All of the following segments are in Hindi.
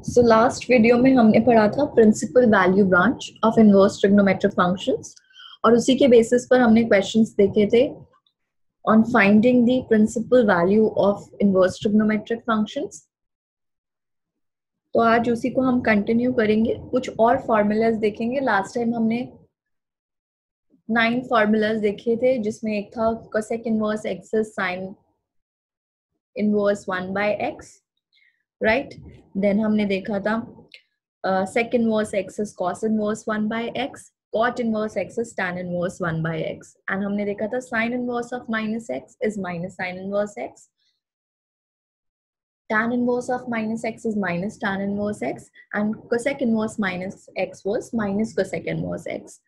सो लास्ट वीडियो में हमने पढ़ा था principal value branch of inverse trigonometric functions और उसी के बेसिस पर हमने क्वेश्चंस देखे थे on finding the principal value of inverse trigonometric functions. तो आज उसी को हम कंटिन्यू करेंगे, कुछ और फॉर्मूलाज देखेंगे। लास्ट टाइम हमने 9 फॉर्मूलाज देखे थे, जिसमें एक था cosec inverse x is sine inverse 1 by x, right. Then हमने देखा था sec inverse x is cos inverse 1 by x, cot inverse x is tan inverse 1 by x, and हमने देखा था sin inverse of minus x is minus sin inverse x, tan inverse of minus x is minus tan inverse x, and cosec inverse minus x was minus cosec inverse x।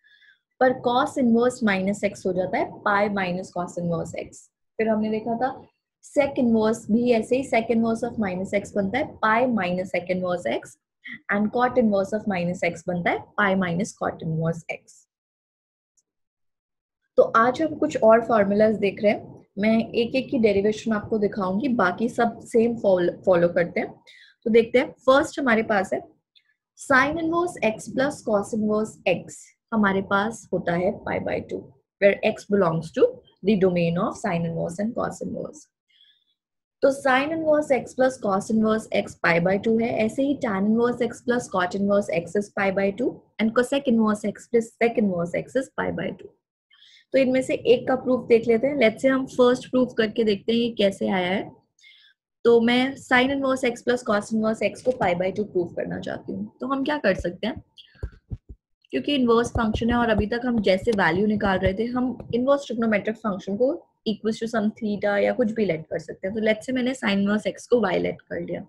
पर cos inverse minus x हो जाता है pi minus cos inverse x। फिर हमने देखा था sec inverse भी ऐसे ही sec inverse of minus x बनता है pi minus sec inverse x, and cot inverse of minus x बनता है pi minus cot inverse x. तो आज हम कुछ और फॉर्मूलाज देख रहे हैं। मैं एक एक की डेरिवेशन आपको दिखाऊंगी, बाकी सब सेम फॉलो करते हैं। तो देखते हैं, फर्स्ट हमारे पास है sine inverse x plus cos inverse x. हमारे पास होता है pi by 2 where x belongs to the domain of sine inverse and cos inverse. तो sine inverse x plus cos inverse x pi by 2 है। ऐसे ही tan inverse x plus cot inverse x is pi by 2 and cosec inverse x plus sec inverse x is pi by 2। तो इनमें से एक का प्रूफ देख लेते हैं। लेट्स से हम फर्स्ट प्रूफ करके देखते हैं ये कैसे आया है। तो मैं sign inverse x plus cos inverse x को पाई बाय 2 प्रूफ करना चाहती हूँ। तो हम क्या कर सकते हैं, क्योंकि इनवर्स फंक्शन है और अभी तक हम जैसे वैल्यू निकाल रहे थे, हम इनवर्स ट्रिग्नोमेट्रिक फंक्शन को इक्वल्स टू सम थीटा या कुछ भी लेट कर सकते हैं। तो लेट्स से मैंने साइन इनवर्स एक्स को y लेट कर लिया।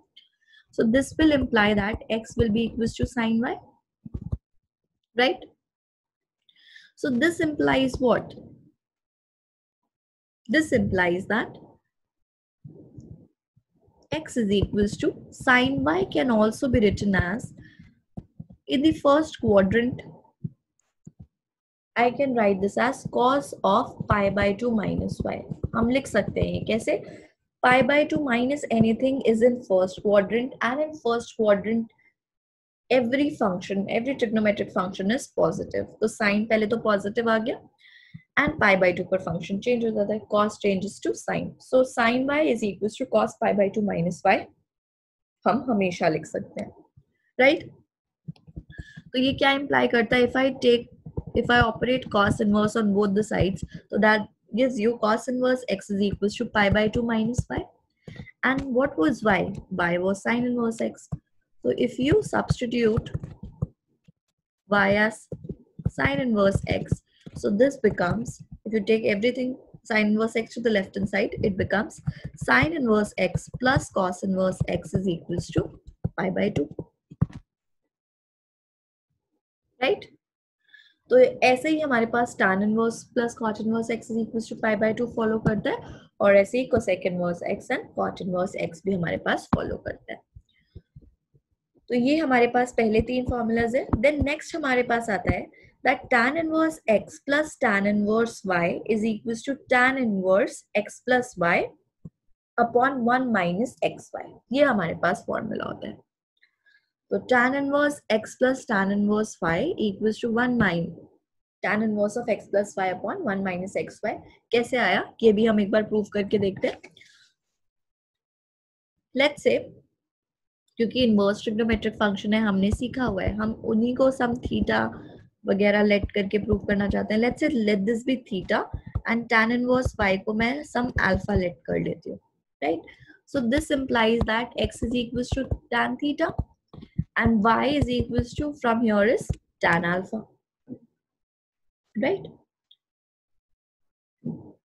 So this will imply that x will be equals to sine y, right. So this implies what? This implies that x is equals to sin y can also be written as, in the first quadrant I can write this as cos of pi by 2 minus y। हम लिख सकते हैं कैसे, pi by 2 minus anything is in first quadrant, and in first quadrant every function, every trigonometric function is positive। तो sin पहले तो positive आ गया, and pi by 2 पर function change हो जाता है, cos changes to sin। so sin y is equals to cos pi by 2 minus y हम हमेशा लिख सकते हैं, right। तो ये क्या imply करता है, if I operate cos inverse on both the sides, so that gives you cos inverse x is equals to pi by 2 minus y. And what was y? Y was sin inverse x. So if you substitute y as sin inverse x, so this becomes, if you take everything sin inverse x to the left hand side, it becomes sin inverse x plus cos inverse x is equals to pi by 2, right। तो ऐसे ही हमारे पास tan inverse plus cot inverse x is equals to pi by 2 follow करता है, और ऐसे ही cosec inverse x and cot inverse x भी हमारे पास फॉलो करता है। तो ये हमारे पास पहले 3 फॉर्मूलाज है। देन नेक्स्ट हमारे पास आता है that tan inverse x plus tan inverse y is equals to tan inverse x plus y upon 1 minus xy। ये हमारे पास फॉर्मूला होता है। तो tan inverse x plus tan inverse y equals to 1 minus tan inverse of x plus y upon 1 minus xy। कैसे आया ये भी हम एक बार प्रूफ करके देखते हैं। लेट्स से, क्योंकि इनवर्स ट्रिग्नोमेट्रिक फंक्शन है, हमने सीखा हुआ है, हम उन्हीं को सम थीटा वगैरह लेट करके प्रूव करना चाहते हैं। Let's say let this be theta and tan inverse y को मैं सम अल्फा लेट कर लेती हूँ, right. So this implies that x is equals to tan theta and y is equals to, from here is tan alpha, right।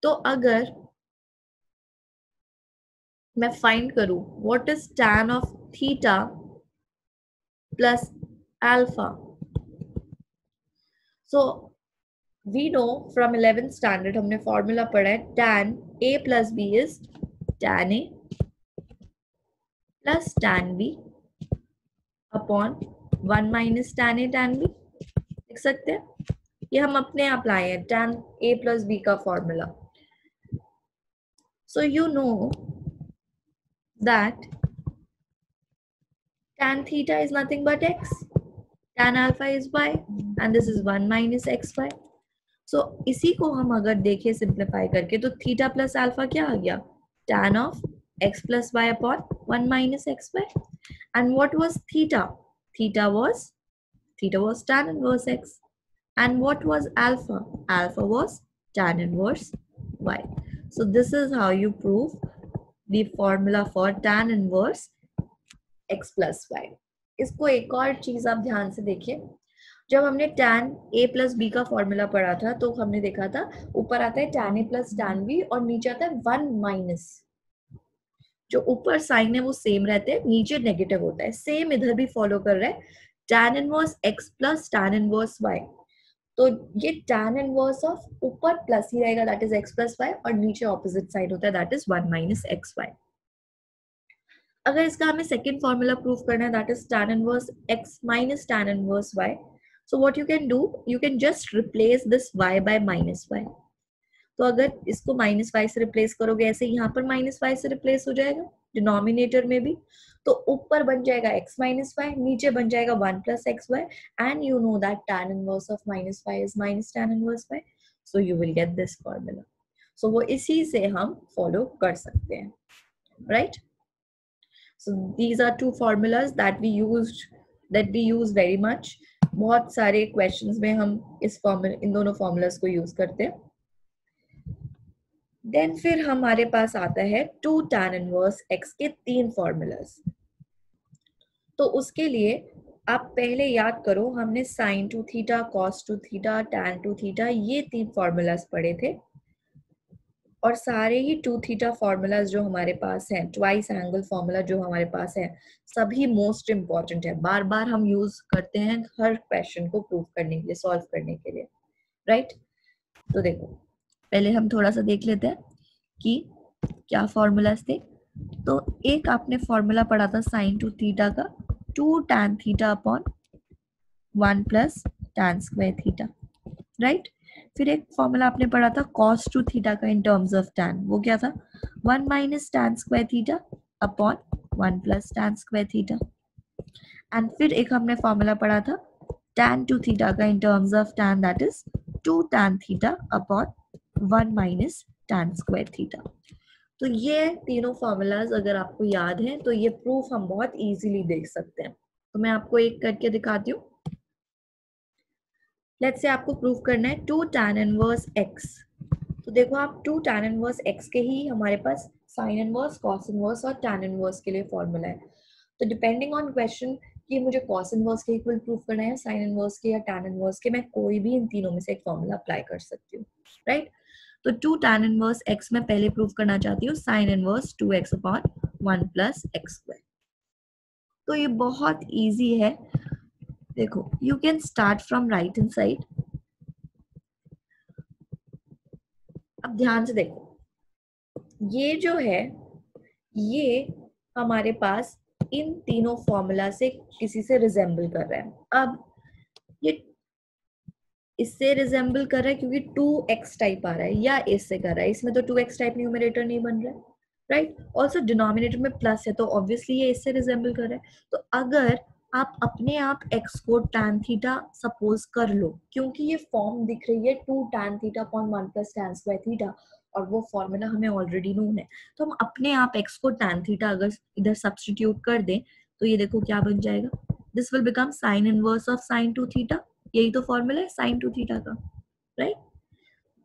तो अगर मैं फाइंड करूं what is tan of theta plus alpha, so we know from 11th standard हमने फॉर्मूला पढ़ा है tan a plus b is tan a plus tan b upon 1 minus tan a tan b। लिख सकते हैं, ये हम अपने आप लाए हैं tan a plus b का formula. So you know that tan theta is nothing but x, tan alpha is y, and this is 1 minus xy. So इसी को हम अगर देखें सिंप्लीफाई करके तो थीटा प्लस अल्फा क्या आ गया, tan of x plus y upon 1 minus xy. And what was theta? Theta was tan inverse x. And what was alpha? Alpha was tan inverse y. So this is how you prove the formula for tan inverse x plus y. इसको एक और चीज आप ध्यान से देखिए, जब हमने tan a प्लस बी का फॉर्मूला पढ़ा था तो हमने देखा था ऊपर आता है tan a plus tan b और नीचे आता है 1 माइनस, जो ऊपर साइन है वो सेम रहते हैं, नीचे नेगेटिव होता है। सेम इधर भी फॉलो कर रहा है, tan inverse x plus tan inverse y। तो ये tan इनवर्स ऑफ ऊपर प्लस ही रहेगा, that is x plus y, और नीचे ऑपोजिट साइड होता है, दैट इज 1 माइनस xy। अगर इसका हमें सेकंड फॉर्मूला प्रूफ करना है, that is tan inverse x minus tan inverse y। So what you can do, you can just replace this y bye minus y। तो अगर इसको माइनस y से रिप्लेस करोगे, ऐसे यहाँ पर माइनस y से रिप्लेस हो जाएगा डिनोमिनेटर में भी, तो ऊपर बन जाएगा x माइनस y, नीचे बन जाएगा 1 plus xy, and you know that tan inverse of minus y is minus tan inverse y, so you will get this formula. So वो इसी से हम फॉलो कर सकते हैं, right? So these are two formulas that we use very much. बहुत सारे क्वेश्चंस में हम इन दोनों फॉर्मूलाज को यूज करते हैं। देन फिर हमारे पास आता है 2 tan इनवर्स x के 3 फॉर्मूलाज। तो उसके लिए आप पहले याद करो, हमने sin two theta, cos two theta, tan two theta, ये 3 फॉर्मूलाज पढ़े थे, और सारे ही 2 थीटा फॉर्मूलाज जो हमारे पास हैं, ट्वाइस एंगल फॉर्मूला जो हमारे पास है, सभी मोस्ट इंपॉर्टेंट है, बार बार हम यूज करते हैं हर क्वेश्चन को प्रूव करने के लिए, सॉल्व करने के लिए, राइट? तो देखो पहले हम थोड़ा सा देख लेते हैं कि क्या फॉर्मूलाज थे। तो एक आपने फॉर्मूला पढ़ा था साइन टू थीटा का, 2 tan theta upon 1 plus tan square theta, right? फिर एक फॉर्मूला आपने पढ़ा था cos टू थीटा का इन टर्म्स ऑफ tan, वो क्या था, 1 minus tan square theta upon 1 plus tan square theta. And फिर एक हमने फॉर्मूला पढ़ा था tan टू थीटा का in terms of tan, that is 2 tan theta upon 1 minus tan square theta. तो ये तीनों फॉर्मूलाज अगर आपको याद है तो ये प्रूफ हम बहुत इजीली देख सकते हैं। तो मैं आपको एक करके दिखाती हूँ। लेट्स से आपको प्रूफ करना है 2 tan इनवर्स x। तो देखो आप 2 tan इनवर्स x के ही हमारे पास साइन इनवर्स, कॉस इनवर्स और tan इनवर्स के लिए फॉर्मूला है। तो डिपेंडिंग ऑन क्वेश्चन कि मुझे कॉस इनवर्स के इक्वल प्रूफ करना है, साइन इनवर्स के या tan इनवर्स के, मैं कोई भी इन तीनों में से एक फॉर्मूला अप्लाई कर सकती हूँ, राइट? तो 2 tan इनवर्स x मैं पहले प्रूफ करना चाहती हूँ sine inverse 2x upon 1 plus x square. तो ये बहुत इजी है। देखो you can start from right hand side. अब ध्यान से देखो, ये जो है ये हमारे पास इन तीनों फॉर्मूला से किसी से रिजेंबल कर रहा है। अब ये इससे रिजेंबल कर रहा है क्योंकि 2x टाइप आ रहा है, या इससे कर रहा है, इसमें तो 2x टाइप न्यूमरेटर नहीं बन रहा है, राइट? ऑल्सो डिनोमिनेटर में प्लस है तो ऑब्वियसली ये इससे रिजेंबल कर रहा है। तो अगर आप अपने आप x को tan थीटा सपोज कर लो, क्योंकि ये फॉर्म दिख रही है 2 tan theta upon 1 plus tan square theta, और वो फॉर्मूला हमें ऑलरेडी नोन है, तो हम अपने आप x को tan थीटा अगर इधर सब्स्टिट्यूट कर दें तो ये देखो क्या बन जाएगा, this will become sign inverse of sine to theta. यही तो फॉर्मूला है साइन टू थीटा का, राइट?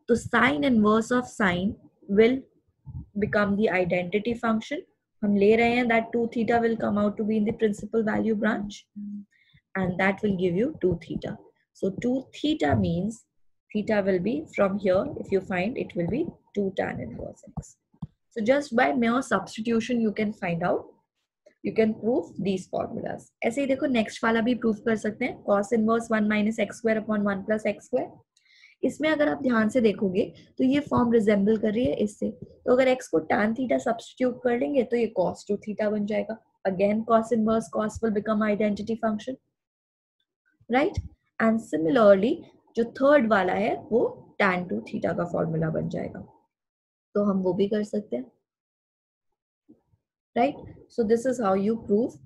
तो sine inverse of sine will become the identity function. हम ले रहे हैं that 2 theta will come out to be in the principal value branch, and that will give you 2 theta. So 2 theta means theta will be from here, if you find, it will be 2 tan inverse x. So just by mere substitution you can find out, you can prove these formulas. ऐसे ही देखो नेक्स्ट वाला भी प्रूफ कर सकते हैं, cos inverse 1 minus x square upon 1 plus x square. इसमें अगर आप ध्यान से देखोगे तो ये फॉर्म रिजेंबल कर रही है इससे, तो अगर x को tan थीटा सब्स्टिट्यूट कर लेंगे तो ये cos टू थीटा बन जाएगा। Again cos inverse cos will become identity function, right? And similarly जो थर्ड वाला है वो tan टू थीटा का फॉर्मूला बन जाएगा, तो हम वो भी कर सकते हैं, right? So this is how you prove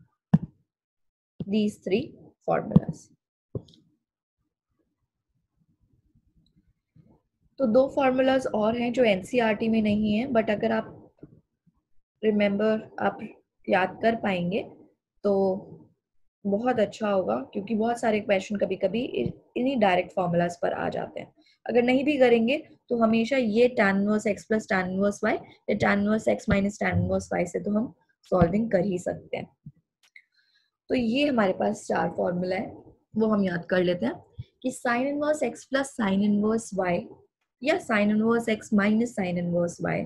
these three formulas. तो दो फॉर्मूलाज और हैं जो एनसीईआरटी में नहीं है, बट अगर आप आप याद कर पाएंगे तो बहुत अच्छा होगा, क्योंकि बहुत सारे क्वेश्चन कभी कभी इन्हीं डायरेक्ट फॉर्मूलाज पर आ जाते हैं। अगर नहीं भी करेंगे तो हमेशा ये tan inverse x plus tan inverse y या tan inverse x minus tan inverse y से तो हम सॉल्विंग कर ही सकते हैं। तो ये हमारे पास चार फॉर्मूला है, वो हम याद कर लेते हैं कि sin inverse x plus sin inverse y या sin inverse x minus sin inverse y,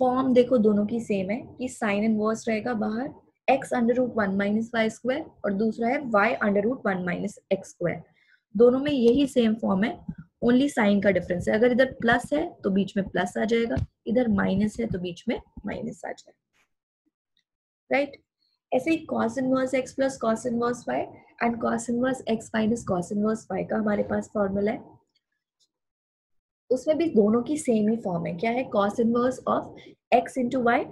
form देखो दोनों की सेम है कि sin इनवर्स रहेगा बाहर x under root 1 minus y square और दूसरा है y under root 1 minus x square. दोनों में यही सेम फॉर्म है, ओनली साइन का डिफरेंस है। अगर इधर प्लस है तो बीच में प्लस आ जाएगा, इधर माइनस है तो बीच में माइनस आ जाएगा, राइट। ऐसे ही cos inverse x plus cos inverse y and cos inverse x minus cos inverse y का हमारे पास फॉर्मूला है, उसमें भी दोनों की सेम ही फॉर्म है। क्या है? cos inverse of x into y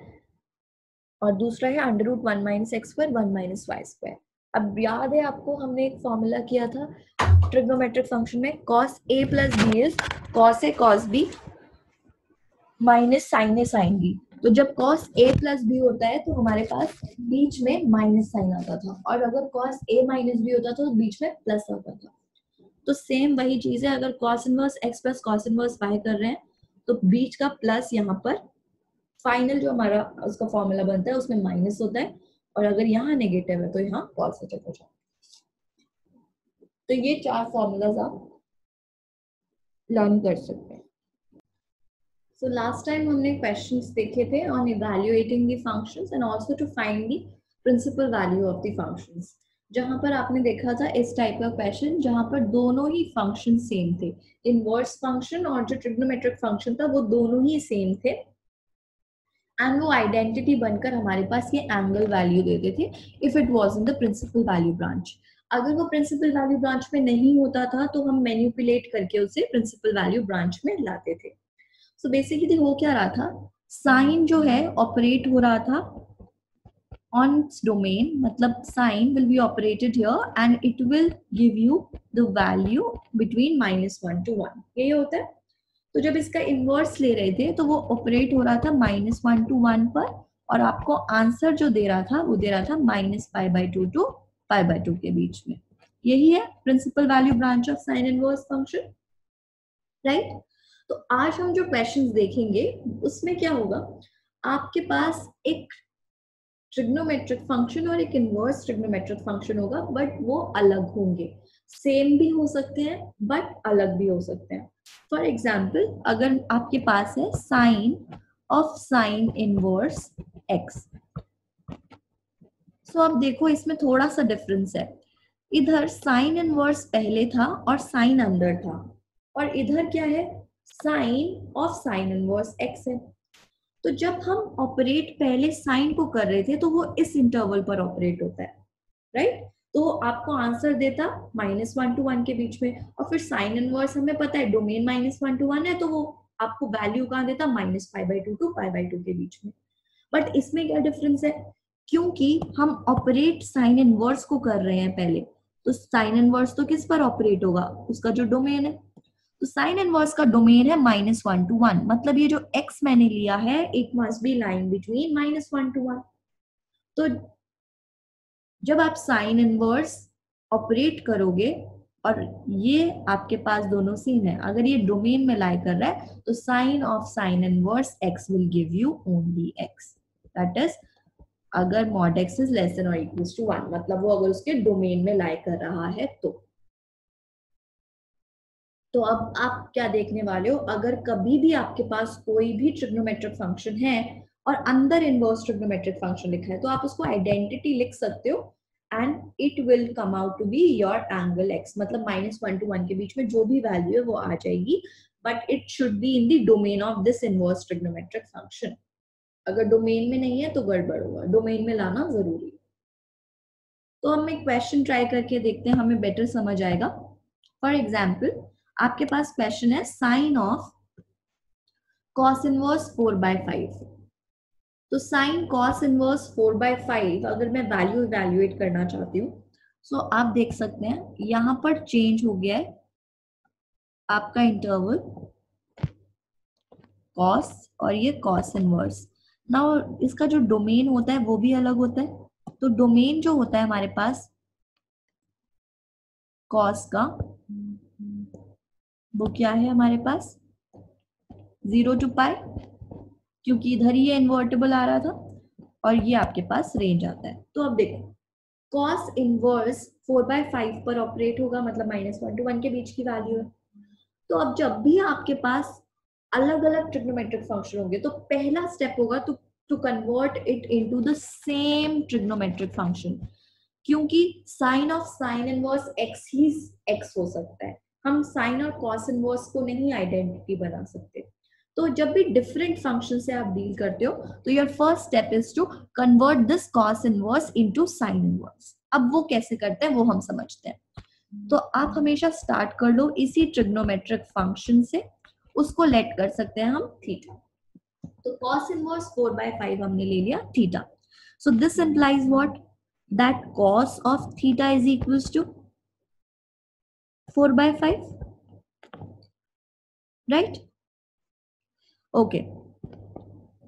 और दूसरा है under root 1 minus x square 1 minus y square. अब याद है आपको, हमने एक फॉर्मूला किया था ट्रिग्नोमेट्रिक फंक्शन में, cos a plus b is cos a cos b minus sine a sine b। तो जब cos a प्लस b होता है तो हमारे पास बीच में माइनस साइन आता था, और अगर cos a माइनस b होता था तो बीच में प्लस आता था। तो सेम वही चीज है, अगर cos inverse x plus cos inverse y कर रहे हैं तो बीच का प्लस यहाँ पर फाइनल जो हमारा उसका फॉर्मूला बनता है उसमें माइनस होता है, और अगर यहाँ नेगेटिव है तो यहाँ पॉजिटिव हो जाता है। तो ये चार फॉर्मूलाज आप लर्न कर सकते हैं। सो लास्ट टाइम हमने क्वेश्चंस देखे थे on evaluating the functions and also to find the principal value of the functions, जहां पर आपने देखा था इस टाइप का क्वेश्चन जहां पर दोनों ही फंक्शन सेम थे। इनवर्स फंक्शन और जो ट्रिग्नोमेट्रिक फंक्शन था वो दोनों ही सेम थे, एंड वो आइडेंटिटी बनकर हमारे पास ये एंगल वैल्यू देते थे if it was in the principal value branch. अगर वो प्रिंसिपल वैल्यू ब्रांच में नहीं होता था तो हम मैनिपुलेट करके उसे प्रिंसिपल वैल्यू ब्रांच में लाते थे। सो बेसिकली हो क्या रहा था, साइन जो है ऑपरेट हो रहा था ऑन डोमेन, मतलब sine will be operated here and it will give you the value between -1 to 1, यही होता है। तो जब इसका इनवर्स ले रहे थे तो वो ऑपरेट हो रहा था -1 to 1 पर, और आपको आंसर जो दे रहा था वो दे रहा था -π/2 to π/2 के बीच में। यही है principal value branch of sine inverse function, right. तो आज हम जो क्वेश्चंस देखेंगे उसमें क्या होगा, आपके पास एक ट्रिग्नोमेट्रिक फंक्शन और एक इनवर्स ट्रिग्नोमेट्रिक फंक्शन होगा, बट वो अलग होंगे। सेम भी हो सकते हैं बट अलग भी हो सकते हैं। फॉर एग्जाम्पल, अगर आपके पास है sine of sine inverse x, so अब देखो इसमें थोड़ा सा डिफरेंस है। इधर साइन इनवर्स पहले था और साइन अंदर था, और इधर क्या है, sine of sine inverse x है। तो जब हम ऑपरेट पहले साइन को कर रहे थे तो वो इस इंटरवल पर ऑपरेट होता है, राइट। तो आपको आंसर देता -1 to 1 के बीच में, और फिर साइन इनवर्स हमें पता है डोमेन -1 to 1 है, तो वो आपको वैल्यू कहाँ देता, -π/2 to π/2 के बीच में। बट इसमें क्या डिफरेंस है, क्योंकि हम ऑपरेट साइन इनवर्स को कर रहे हैं पहले, तो साइन इनवर्स तो किस पर ऑपरेट होगा, उसका जो डोमेन है। तो साइन इनवर्स का डोमेन है -1 to 1, मतलब ये जो x मैंने लिया है it must be line between -1 to 1। तो जब आप साइन इनवर्स ऑपरेट करोगे और ये आपके पास दोनों सेम है, अगर ये डोमेन में लाई कर रहा है तो sine of sine inverse x will give you only x, that is अगर mod x is less than और इक्वल्स टू 1, मतलब वो अगर उसके डोमेन में लाई कर रहा है तो अब आप क्या देखने वाले हो, अगर कभी भी आपके पास कोई भी ट्रिग्नोमेट्रिक फंक्शन है और अंदर इनवर्स ट्रिग्नोमेट्रिक फंक्शन लिखा है तो आप उसको आइडेंटिटी लिख सकते हो and it will come out to be your angle x, मतलब -1 to 1 के बीच में जो भी वैल्यू है वो आ जाएगी, but it should be in the domain of this inverse trigonometric function. अगर डोमेन में नहीं है तो गड़बड़ होगा, डोमेन में लाना जरूरी है। तो हम एक क्वेश्चन ट्राई करके देखते हैं, हमें बेटर समझ आएगा। फॉर एग्जाम्पल, आपके पास क्वेश्चन है साइन ऑफ कॉस इनवर्स 4/5। तो साइन कॉस इनवर्स 4/5 अगर मैं वैल्यू इवैल्यूएट करना चाहती हूँ सो आप देख सकते हैं यहाँ पर चेंज हो गया है आपका इंटरवल कॉस और ये कॉस इनवर्स। नाउ इसका जो डोमेन होता है वो भी अलग होता है। तो डोमेन जो होता है हमारे पास कॉस का, वो क्या है हमारे पास 0 to पाई, क्योंकि इधर ही ये इन्वर्टेबल आ रहा था, और ये आपके पास रेंज आता है। तो अब देखो कॉस इनवर्स 4/5 पर ऑपरेट होगा, मतलब -1 to 1 के बीच की वैल्यू है। तो अब जब भी आपके पास अलग अलग ट्रिग्नोमेट्रिक फंक्शन होंगे तो पहला स्टेप होगा to convert it into the same trigonometric function, क्योंकि sine of sine inverse x ही एक्स हो सकता है, हम साइन और कॉस इनवर्स को नहीं आइडेंटिटी बना सकते। तो जब भी डिफरेंट फंक्शन से आप डील करते हो तो your first step is to convert this cos inverse into sine inverse. अब वो कैसे करते हैं वो हम समझते हैं। तो आप हमेशा स्टार्ट कर लो इसी ट्रिग्नोमेट्रिक फंक्शन से, उसको लेट कर सकते हैं हम थीटा। तो cos इनवर्स 4/5 हमने ले लिया theta. So this implies what, that cos of theta is equals to 4/5, right? Okay,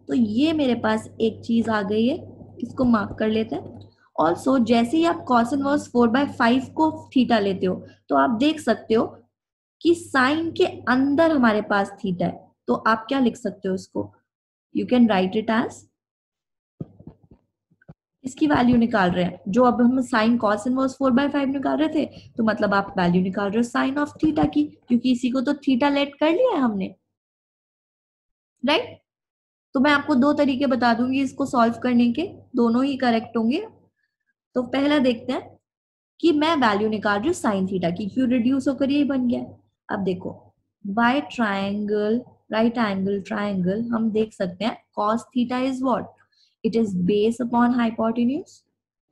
तो ये मेरे पास एक चीज आ गई है, इसको मार्क कर लेते हैं। ऑल्सो जैसे ही आप cos इनवर्स 4/5 को थीटा लेते हो तो आप देख सकते हो कि साइन के अंदर हमारे पास थीटा है, तो आप क्या लिख सकते हो इसको, you can write it as, इसकी वैल्यू निकाल रहे हैं जो अब हम साइन कॉस इनवर्स 4/5 निकाल रहे थे, तो मतलब आप वैल्यू निकाल रहे हो साइन ऑफ थीटा की, क्योंकि इसी को तो थीटा लेट कर लिया है हमने, राइट? तो मैं आपको दो तरीके बता दूंगी इसको सॉल्व करने के, दोनों ही करेक्ट होंगे। तो पहला देखते हैं कि मैं वैल्यू निकाल रही हूँ साइन थीटा की, क्यों रिड्यूस होकर ये बन गया। अब देखो by triangle, right angle triangle, हम देख सकते हैं cos theta is what, it is base upon hypotenuse.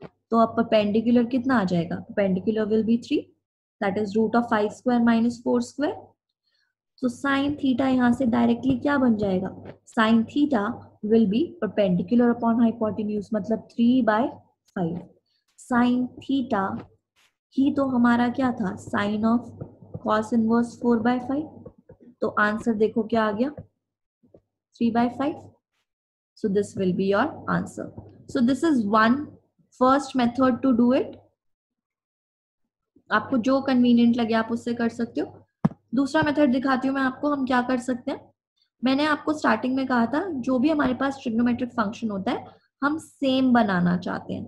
तो अब परपेंडिकुलर कितना आ जाएगा, perpendicular will be 3, that is root of 5 square minus 4 square. तो साइन थीटा यहाँ से डायरेक्टली क्या बन जाएगा, sine theta will be perpendicular upon hypotenuse, मतलब 3/5। साइन थीटा ही तो हमारा क्या था, साइन ऑफ कॉस इनवर्स 4/5। तो आंसर देखो क्या आ गया, 3/5। So this will be your answer. So this is one first method to do it. आपको जो कन्वीनियंट लगे आप उससे कर सकते हो। दूसरा मेथड दिखाती हूँ मैं आपको, हम क्या कर सकते हैं। मैंने आपको स्टार्टिंग में कहा था जो भी हमारे पास ट्रिग्नोमेट्रिक फंक्शन होता है हम सेम बनाना चाहते हैं।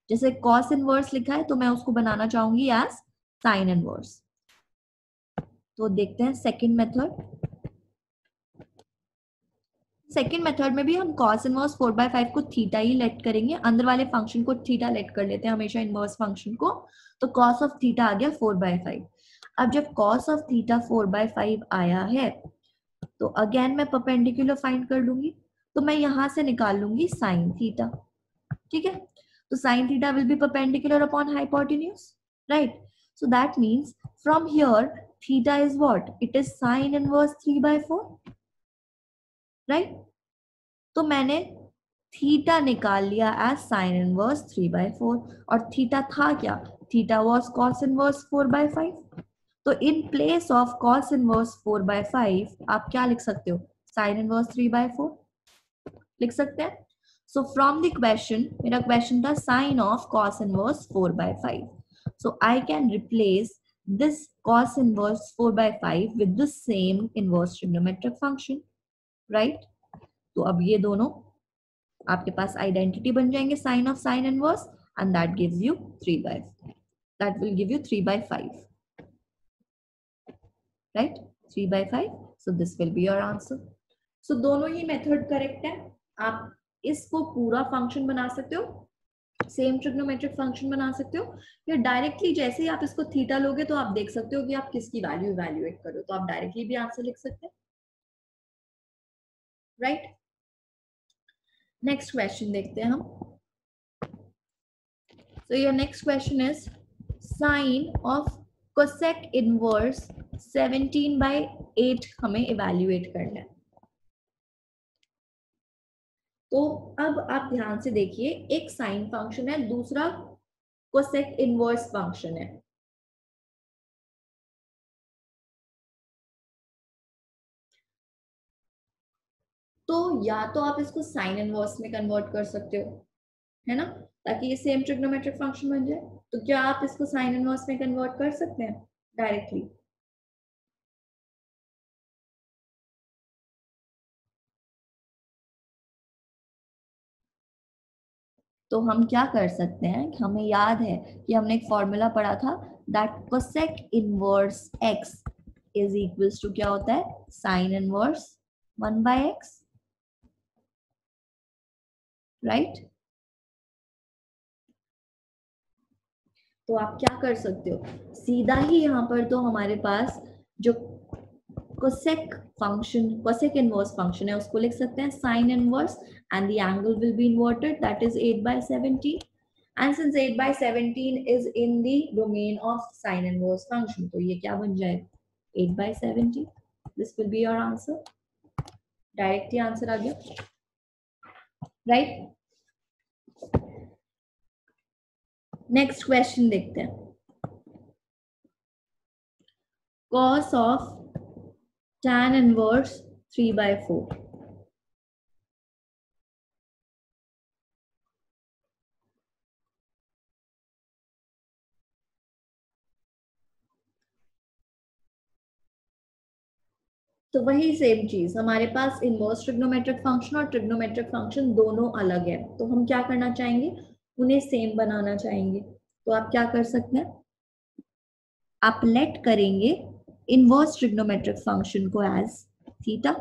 जैसे कॉस इनवर्स लिखा है तो मैं उसको बनाना चाहूंगी एज साइन इनवर्स। तो देखते हैं सेकेंड मेथड। सेकेंड मेथड में भी हम cos इनवर्स 4/5 को थीटा ही लेट करेंगे, अंदर वाले फंक्शन को थीटा लेट कर लेते हैं हमेशा इनवर्स फंक्शन को। तो cos ऑफ थीटा आ गया 4/5। अब जब cos ऑफ थीटा 4/5 आया है तो अगेन मैं परपेंडिकुलर फाइंड कर लूंगी, तो मैं यहां से निकाल लूंगी साइन थीटा, ठीक है? तो sine theta will be perpendicular upon hypotenuse, right? So that means from here theta is what, it is sine inverse 3/4, right? तो मैंने थीटा निकाल लिया एज साइन इनवर्स 3/4, और थीटा था क्या, थीटा वाज cos इनवर्स 4/5। तो in place of cos inverse 4/5 आप क्या लिख सकते हो, साइन इनवर्स 3/4 लिख सकते हैं। सो फ्रॉम द क्वेश्चन, मेरा क्वेश्चन था sine of cos inverse 4/5, so I can replace this cos inverse 4/5 with the same inverse trigonometric function, right? तो अब ये दोनों आपके पास आइडेंटिटी बन जाएंगे sine of sine inverse, and that gives you 3/5, right? 3/5। So this will be your answer. सो दोनों ही मेथड करेक्ट है। आप इसको पूरा फंक्शन बना सकते हो, सेम ट्रिग्नोमेट्रिक फंक्शन बना सकते हो, या डायरेक्टली जैसे ही आप इसको थीटा लोगे तो आप देख सकते हो कि आप किसकी वैल्यू इवैल्यूएट करो, तो आप डायरेक्टली भी आंसर लिख सकते हैं, राइट? नेक्स्ट क्वेश्चन देखते हैं हम। So your next question is sine of cosec inverse 17/8 हमें इवेल्युएट करना है। तो अब आप ध्यान से देखिए, एक साइन फंक्शन है, दूसरा कोसेक इनवर्स फंक्शन है। तो या तो आप इसको साइन इनवर्स में कन्वर्ट कर सकते हो, है ना, ताकि ये सेम ट्रिग्नोमेट्रिक फंक्शन बन जाए। तो क्या आप इसको साइन इनवर्स में कन्वर्ट कर सकते हैं डायरेक्टली? तो हम क्या कर सकते हैं, हमें याद है कि हमने एक फॉर्मूला पढ़ा था that cosec inverse x is equals to क्या होता है, साइन इनवर्स 1/x, राइट। तो आप क्या कर सकते हो, सीधा ही यहाँ पर तो हमारे पास जो cosec function, cosec inverse function है, उसको लिख सकते हैं sign inverse and the angle will be inverted, that is 8/17, and since 8/17 is in the domain of sine inverse function, तो ये क्या बन जाएगा, 8/17. this will be your answer, directly answer आ गया, राइट। नेक्स्ट क्वेश्चन देखते हैं, cos of tan inverse 3/4, तो वही सेम चीज हमारे पास इनवर्स ट्रिग्नोमेट्रिक फंक्शन और ट्रिग्नोमेट्रिक फंक्शन दोनों अलग है, तो हम क्या करना चाहेंगे, उन्हें सेम बनाना चाहेंगे। तो आप क्या कर सकते हैं, आप लेट करेंगे इनवर्स ट्रिग्नोमेट्रिक फंक्शन को एज थीटा।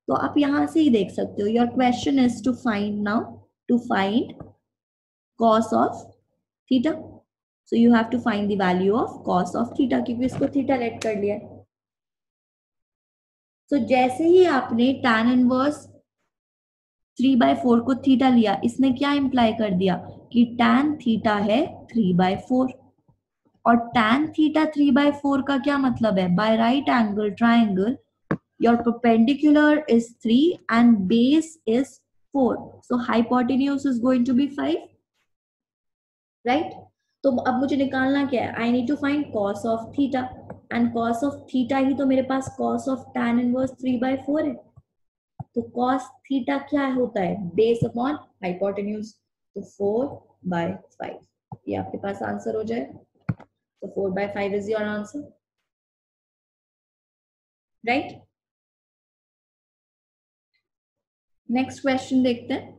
तो आप यहां से ही देख सकते हो, your question is to find now, to find cos of theta, so you have to find the value of cos of theta, क्योंकि इसको थीटा लेट कर लिया है। तो जैसे ही आपने tan इनवर्स 3/4 को थीटा लिया, इसने क्या इंप्लाई कर दिया कि tan थीटा है 3/4, और tan थीटा 3/4 का क्या मतलब है, by right angle triangle your perpendicular is 3 and base is 4, so hypotenuse is going to be 5, right. तो अब मुझे निकालना क्या है, I need to find cos of theta, and cos of theta ही तो मेरे पास cos ऑफ tan इनवर्स 3/4 है। तो cos थीटा क्या होता है, बेस अपॉन हाइपोटेन्यूज, तो 4/5, ये आपके पास आंसर हो जाए। तो 4/5 is your answer, right. Next question देखते हैं,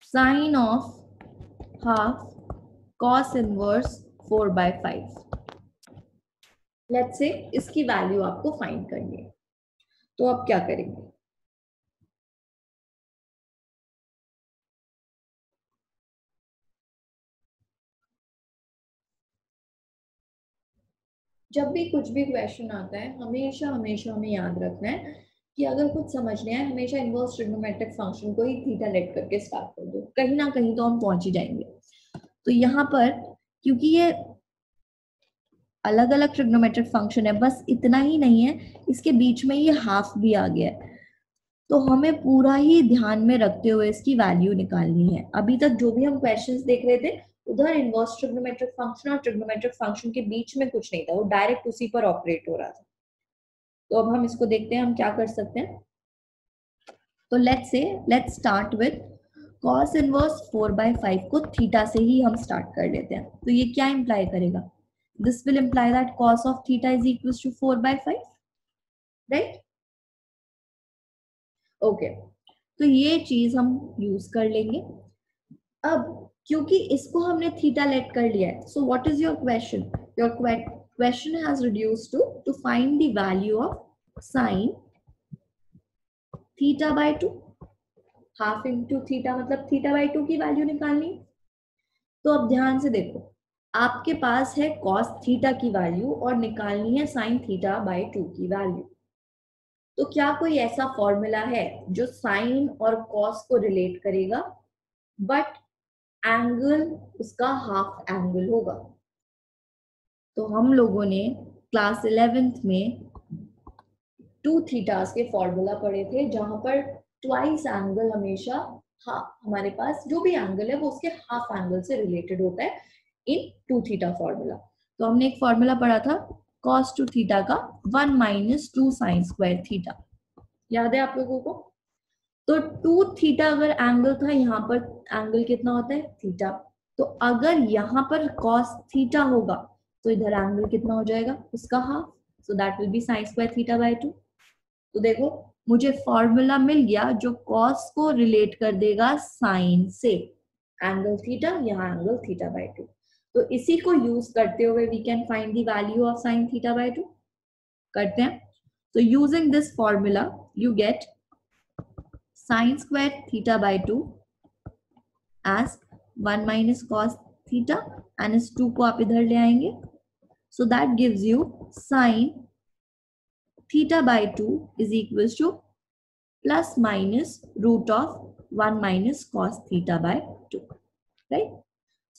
sine of half cos inverse 4/5, let's say इसकी वैल्यू आपको फाइंड करनी है, तो आप क्या करेंगे, जब भी कुछ भी क्वेश्चन आता है हमेशा हमेशा हमें याद रखना है कि अगर कुछ समझने आए हमेशा इनवर्स ट्रिग्नोमेट्रिक फंक्शन को ही थीटा लेट करके स्टार्ट कर दो, कहीं ना कहीं तो हम पहुंच ही जाएंगे। तो यहाँ पर क्योंकि ये अलग अलग ट्रिग्नोमेट्रिक फंक्शन है, बस इतना ही नहीं है, इसके बीच में ये हाफ भी आ गया है, तो हमें पूरा ही ध्यान में रखते हुए इसकी वैल्यू निकालनी है। अभी तक जो भी हम क्वेश्चंस देख रहे थे उधर इनवर्स ट्रिग्नोमेट्रिक फंक्शन और ट्रिग्नोमेट्रिक फंक्शन के बीच में कुछ नहीं था, वो डायरेक्ट उसी पर ऑपरेट हो रहा था। तो अब हम इसको देखते हैं हम क्या कर सकते हैं। तो let's start with cos inverse 4/5 को थीटा से ही हम स्टार्ट कर लेते हैं। तो ये क्या इंप्लाई करेगा, this will imply that cos of theta is equals to 4/5, right. Okay, तो ये चीज हम यूज कर लेंगे। अब क्योंकि इसको हमने थीटा लेट कर लिया है, so what is your question, your question has reduced to find the value of sine θ/2, half into theta मतलब θ/2 की वैल्यू निकालनी। तो अब ध्यान से देखो, आपके पास है cos थीटा की वैल्यू और निकालनी है sin θ/2 की वैल्यू। तो क्या कोई ऐसा फॉर्मूला है जो साइन और cos को रिलेट करेगा बट एंगल उसका हाफ एंगल होगा? तो हम लोगों ने क्लास 11th में 2 थीटास के फॉर्मूला पढ़े थे, जहां पर ट्वाइस एंगल हमेशा हमारे पास जो भी एंगल है वो उसके हाफ एंगल से रिलेटेड होता है इन टू थीटा फॉर्मूला। तो हमने एक फॉर्मूला पढ़ा था cos टू थीटा का 1 माइनस 2 साइन स्क्वायर थीटा, याद है आप लोगों को? तो टू थीटा अगर एंगल था, यहाँ पर एंगल कितना होता है थीटा, तो अगर यहाँ पर cos थीटा होगा तो इधर एंगल कितना हो जाएगा उसका half, so that will be sign square theta by 2। तो देखो मुझे फॉर्मूला मिल गया जो cos को रिलेट कर देगा साइन से, एंगल थीटा यहाँ एंगल थीटा बाय 2। तो इसी को यूज करते हुए we can find the value of sine theta by 2। करते हैं। तो using this formula you get sine square theta by 2 as 1 minus cos theta and इस 2 को आप इधर ले आएंगे, so that gives you sin theta by 2 is equals to plus minus root of 1 minus cos theta by 2, right?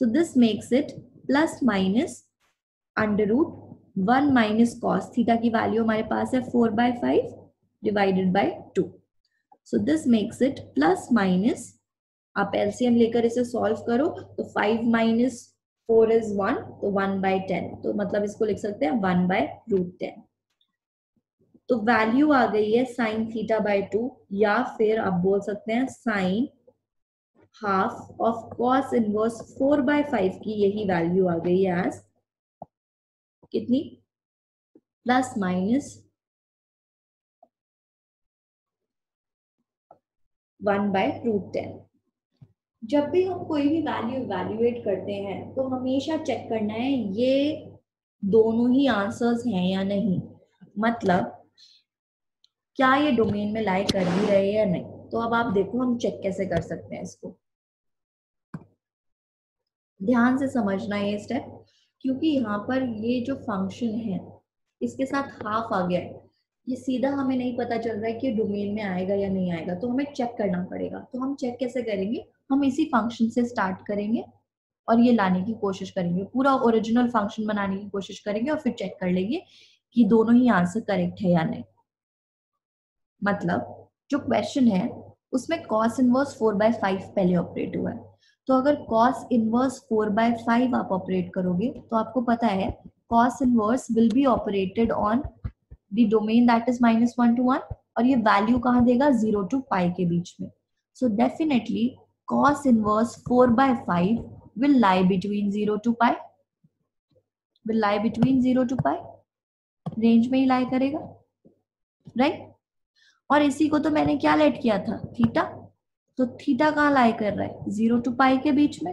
So this makes it plus minus under root 1 minus cos theta की वैल्यू हमारे पास है 4 by 5 divided by 2. So this makes it plus minus, आप एलसीएम लेकर इसे सॉल्व करो तो 5 माइनस 4 इज 1, तो 1 बाय 10, तो मतलब इसको लिख सकते हैं 1 बाय रूट 10। तो वैल्यू आ गई है साइन थीटा बाय 2, या फिर आप बोल सकते हैं sine half of cos inverse 4 by 5 की यही वैल्यू आ गई है एज कितनी, प्लस माइनस 1 बाय रूट 10। जब भी हम कोई भी वैल्यू इवैल्यूएट करते हैं तो हमेशा चेक करना है ये दोनों ही आंसर्स हैं या नहीं, मतलब क्या ये डोमेन में लाई कर भी रहे हैं या नहीं। तो अब आप देखो हम चेक कैसे कर सकते हैं इसको, ध्यान से समझना ये स्टेप, क्योंकि यहाँ पर ये जो फंक्शन है इसके साथ हाफ आ गया है, ये सीधा हमें नहीं पता चल रहा है कि डोमेन में आएगा या नहीं आएगा, तो हमें चेक करना पड़ेगा। तो हम चेक कैसे करेंगे, हम इसी फंक्शन से स्टार्ट करेंगे और ये लाने की कोशिश करेंगे, पूरा ओरिजिनल फंक्शन बनाने की कोशिश करेंगे और फिर चेक कर लेंगे कि दोनों ही आंसर करेक्ट है या नहीं। मतलब जो क्वेश्चन है उसमें cos इनवर्स 4/5 पहले ऑपरेट हुआ है, तो अगर cos इनवर्स 4/5 आप ऑपरेट करोगे तो आपको पता है cos inverse will be operated on the domain that is -1 to 1, और ये वैल्यू कहाँ देगा 0 to पाई के बीच में। So definitely cos inverse 4/5 will lie between 0 to pi, will lie between 0 to pi, range में ही लाई करेगा, राइट? और इसी को तो मैंने क्या लेट किया था थीटा, तो थीटा कहाँ लाई कर रहा है 0 to पाई के बीच में।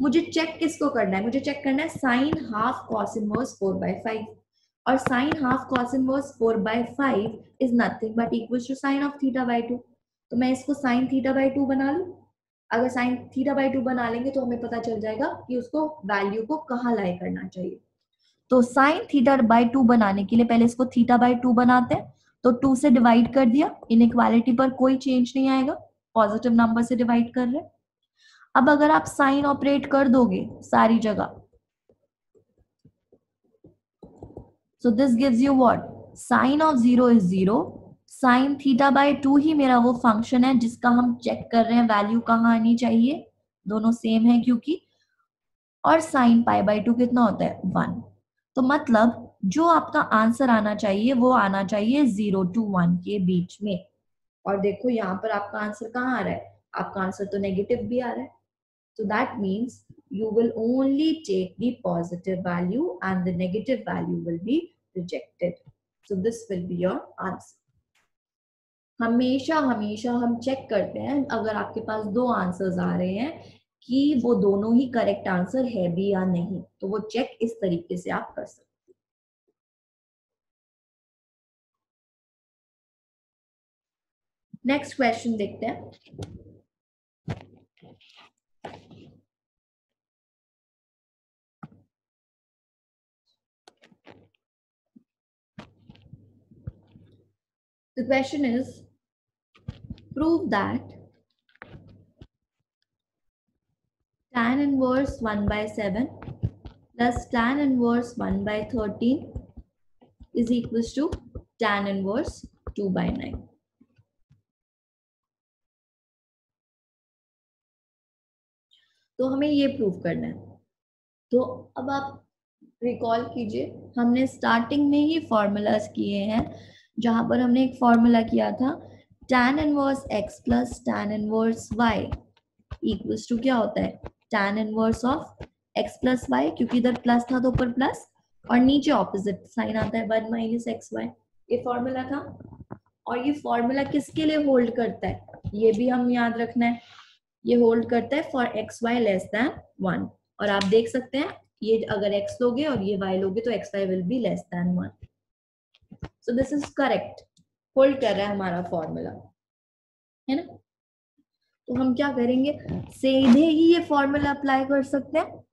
मुझे चेक किसको करना है, मुझे चेक करना है साइन हाफ cos इनवर्स 4/5, और sine half cos inverse 4/5 is nothing but equals to sine of theta by 2। तो मैं इसको साइन थीटा बाय 2 बना लूं, अगर साइन थीटा बाय 2 बना लेंगे तो हमें पता चल जाएगा कि उसको वैल्यू को कहाँ लाई करना चाहिए। तो साइन थीटा बाय 2 बनाने के लिए पहले इसको थीटा बाय 2 बनाते हैं, तो 2 से डिवाइड कर दिया, इनइक्वालिटी पर कोई चेंज नहीं आएगा, पॉजिटिव नंबर से डिवाइड कर रहे हैं। अब अगर आप साइन ऑपरेट कर दोगे सारी जगह, so this gives you what, sine of 0 is 0, sine theta by 2 ही मेरा वो फंक्शन है जिसका हम चेक कर रहे हैं वैल्यू कहाँ आनी चाहिए, दोनों सेम है क्योंकि, और साइन पाई बाय 2 कितना होता है 1। तो मतलब जो आपका आंसर आना चाहिए वो आना चाहिए 0 to 1 के बीच में। और देखो यहाँ पर आपका आंसर कहाँ आ रहा है, आपका आंसर तो नेगेटिव भी आ रहा है, so that means you will only take the positive value and the negative value will be rejected, so this will be your answer। हमेशा हमेशा हम चेक करते हैं अगर आपके पास दो आंसर्स आ रहे हैं कि वो दोनों ही करेक्ट आंसर है भी या नहीं, तो वो चेक इस तरीके से आप कर सकते हैं। नेक्स्ट क्वेश्चन देखते हैं। The question is, prove that tan inverse 1/7 plus tan inverse 1/13 is equals to tan inverse 2/9। तो हमें ये प्रूव करना है। तो अब आप रिकॉल कीजिए, हमने स्टार्टिंग में ही फॉर्मूलाज किए हैं, जहां पर हमने एक फॉर्मूला किया था tan inverse x plus tan inverse y equals to क्या होता है, tan inverse of x plus y, क्योंकि इधर प्लस था तो ऊपर प्लस और नीचे ऑपोजिट साइन आता है 1 माइनस एक्स वाई। ये फॉर्मूला था। और ये फॉर्मूला किसके लिए होल्ड करता है, ये भी हम याद रखना है। ये होल्ड करता है for x y less than 1। और आप देख सकते हैं ये अगर x लोगे और ये y लोगे तो x y will be less than 1। So this is correct, hold कर रहा है हमारा फॉर्मूला, है ना। तो हम क्या करेंगे, सीधे ही ये फॉर्मूला अप्लाई कर सकते हैं।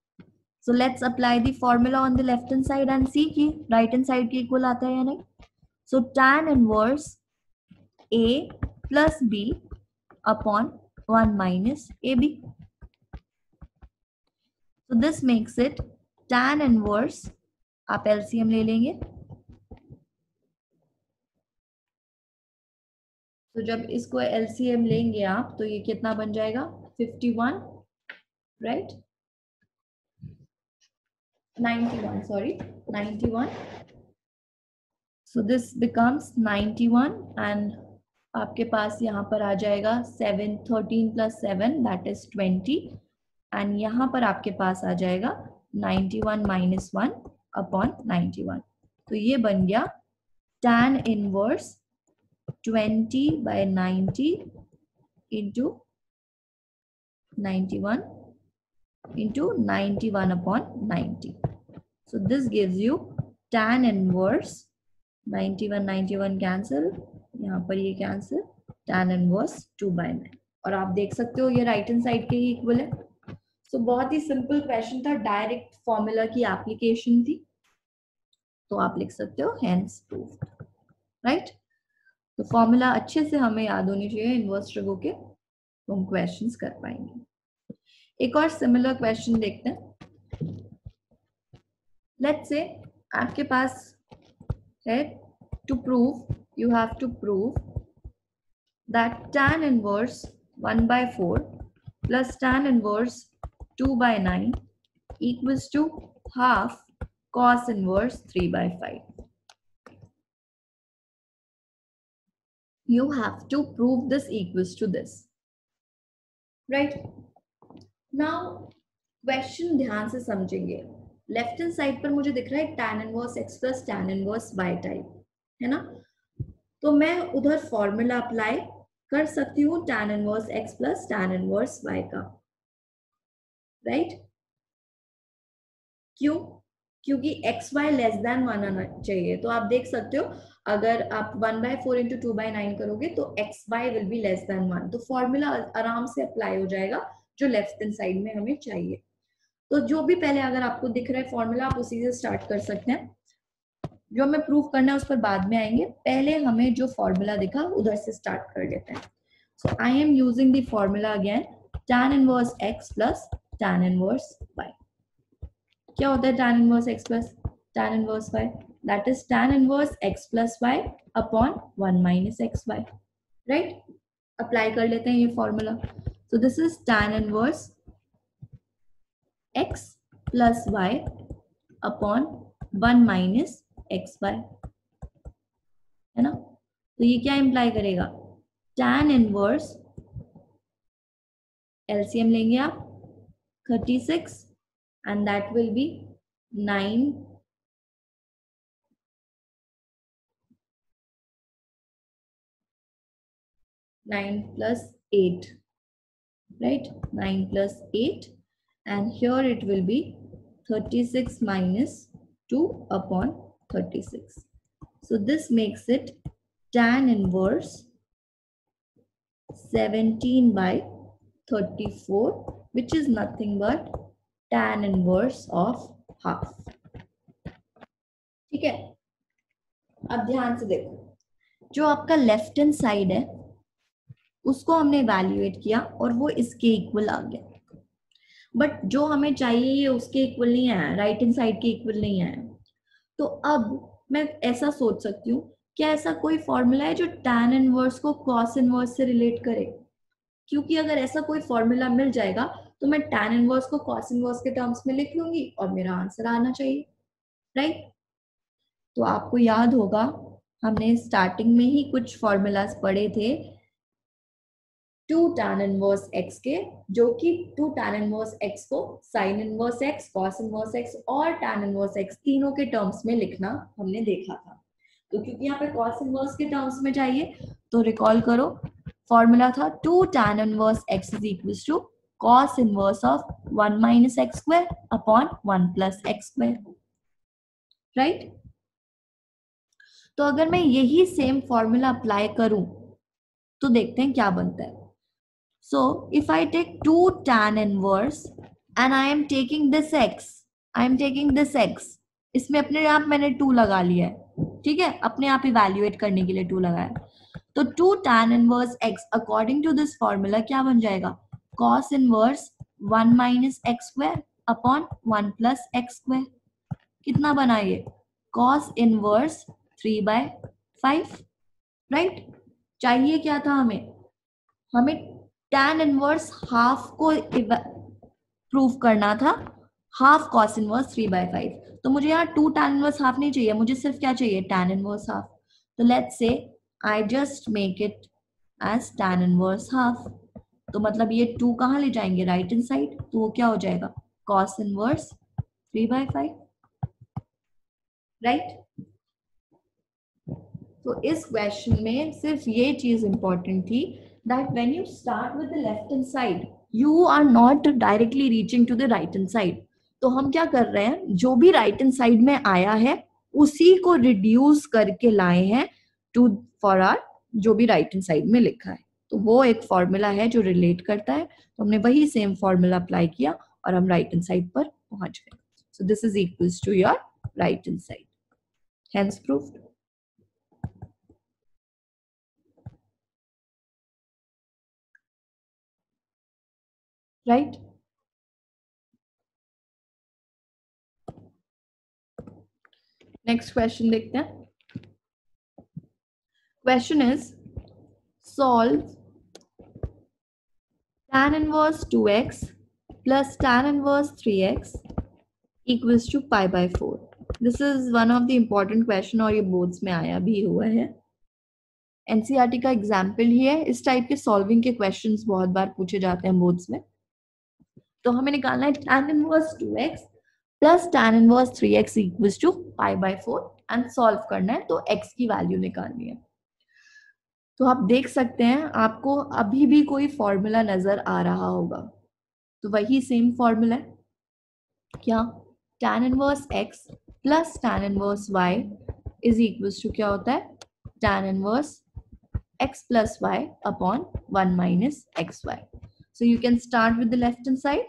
So let's apply the formula on the left hand side and see कि राइट हैंड साइड के इक्वल आता है या नहीं। So tan inverse a plus b upon 1 minus ab. So this makes it tan inverse, आप LCM ले लेंगे, तो जब इसको LCM लेंगे आप तो ये कितना बन जाएगा 51, right 91, sorry 91. So this becomes 91 and आपके पास यहाँ पर आ जाएगा 7, 13 plus 7 that is 20 and यहाँ पर आपके पास आ जाएगा 91 minus 1 upon 91. तो ये बन गया tan inverse 20 by 90 into 91 into 91 upon 90. So this gives you tan inverse 91 91 cancel, यहाँ पर ये cancel, tan inverse 2 by 9. और आप देख सकते हो ये राइट हैंड साइड के ही इक्वल है। सो बहुत ही सिंपल क्वेश्चन था, डायरेक्ट फॉर्मूला की एप्लीकेशन थी, तो आप लिख सकते हो हेंस प्रूव्ड, राइट। तो फॉर्मूला अच्छे से हमें याद होनी चाहिए इनवर्स ट्रिगो के, तो हम क्वेश्चंस कर पाएंगे। एक और सिमिलर क्वेश्चन देखते हैं। लेट्स से आपके पास है to prove, you have to prove that tan inverse 1 by 4 plus tan inverse 2 by 9 equals to half cos inverse 3 by 5. You have to prove this equals to this, right? Now question ध्यान से समझेंगे। लेफ्ट हैंड साइड पर मुझे दिख रहा है tan inverse x plus tan inverse y type, है ना। तो मैं उधर फॉर्मूला अप्लाई कर सकती हूँ tan inverse x plus tan inverse y का, राइट क्यों, क्योंकि एक्स वाई लेस देन 1 आना चाहिए। तो आप देख सकते हो अगर आप 1 by 4 into 2 by 9 करोगे तो x y will be less than 1, तो फॉर्मूला आराम से अप्लाई हो जाएगा जो लेफ्ट हैंड साइड में हमें चाहिए। तो जो भी पहले अगर आपको दिख रहा है फॉर्मूला आप उसी से स्टार्ट कर सकते हैं, जो हमें प्रूव करना है उस पर बाद में आएंगे, पहले हमें जो फॉर्मूला दिखा उधर से स्टार्ट कर लेते हैं। So I am using the formula again, tan inverse x plus tan inverse y। क्या होता है tan inverse x plus tan inverse y, that is tan inverse x plus y upon 1 minus x y, right. Apply कर लेते हैं ये formula. So this is tan inverse x plus y upon 1 minus x y, है ना। तो ये क्या इंप्लाई करेगा, tan इनवर्स एलसीएम लेंगे आप 36 and that will be 9 plus 8, right, 9 plus 8 and here it will be 36 minus 2 upon 36. So this makes it tan inverse 17 by 34 which is nothing but tan inverse of half, ठीक है। अब ध्यान से देखो, जो आपका लेफ्ट हैंड साइड है उसको हमने इवैल्यूएट किया और वो इसके इक्वल आ गया, बट जो हमें चाहिए ये उसके इक्वल नहीं आया, राइट हैंड साइड के इक्वल नहीं आया। तो अब मैं ऐसा सोच सकती हूँ, क्या ऐसा कोई फॉर्मूला है जो tan इनवर्स को cos इनवर्स से रिलेट करे, क्योंकि अगर ऐसा कोई फॉर्मूला मिल जाएगा तो मैं tan इनवर्स को cos इनवर्स के टर्म्स में लिख लूंगी और मेरा आंसर आना चाहिए, राइट। तो आपको याद होगा हमने स्टार्टिंग में ही कुछ फॉर्मूलाज पढ़े थे 2 tan इनवर्स x के, जो कि 2 tan इनवर्स x को sin inverse x, cos inverse x और tan इनवर्स x तीनों के टर्म्स में लिखना हमने देखा था। तो क्योंकि यहाँ पे cos इनवर्स के टर्म्स में चाहिए तो रिकॉल करो, फॉर्मूला था 2 tan inverse x is equals to cos inverse of 1 minus x square upon 1 plus x square, right. तो अगर मैं यही सेम फॉर्मूला अप्लाई करूं तो देखते हैं क्या बनता है। So if I take 2 tan inverse and I am taking this x, इसमें अपने आप मैंने 2 लगा लिया है, ठीक है, अपने आप इवैल्यूएट करने के लिए 2 लगाया। तो 2 tan inverse x according to this formula क्या बन जाएगा, cos inverse 1 minus x square upon 1 plus x square. कितना बना ये, cos इनवर्स 3/5, राइट। चाहिए क्या था हमें tan इनवर्स हाफ को प्रूव करना था, हाफ cos इनवर्स 3/5। तो मुझे यहाँ 2 tan इनवर्स हाफ नहीं चाहिए, मुझे सिर्फ क्या चाहिए, tan इनवर्स हाफ। तो let's say I just make it as tan inverse half. तो मतलब ये 2 कहाँ ले जाएंगे, राइट हैंड साइड, तो वो क्या हो जाएगा, cos इनवर्स 3/5, राइट। तो इस क्वेश्चन में सिर्फ ये चीज इंपॉर्टेंट थी that when you start with the left hand side you are not directly reaching to the right hand side। तो हम क्या कर रहे हैं, जो भी right hand side में आया है उसी को रिड्यूस करके लाए हैं टू फॉर आर जो भी right hand side में लिखा है। तो वो एक फॉर्मूला है जो रिलेट करता है, तो हमने वही सेम फॉर्मूला अप्लाई किया और हम right hand side पर पहुंच गए। So this is equals to your right hand side, hence proved, right। Next question देखते हैं। Question is solve tan inverse 2x plus tan inverse 3x equals to π/4। This is one of the important question और ये बोर्ड्स में आया भी हुआ है, एनसीईआरटी का एग्जाम्पल ही है। इस टाइप के सॉल्विंग के क्वेश्चंस बहुत बार पूछे जाते हैं बोर्ड्स में। तो हमें निकालना है tan inverse 2x plus tan inverse 3x equals to π/4 and solve करना है, तो x की वैल्यू निकालनी है। तो आप देख सकते हैं आपको अभी भी कोई फॉर्मूला नजर आ रहा होगा, तो वही सेम फॉर्मूला है, क्या, tan inverse x plus tan inverse y is equals to क्या होता है, tan inverse x plus y upon 1 minus x y. So you can start with the left hand side,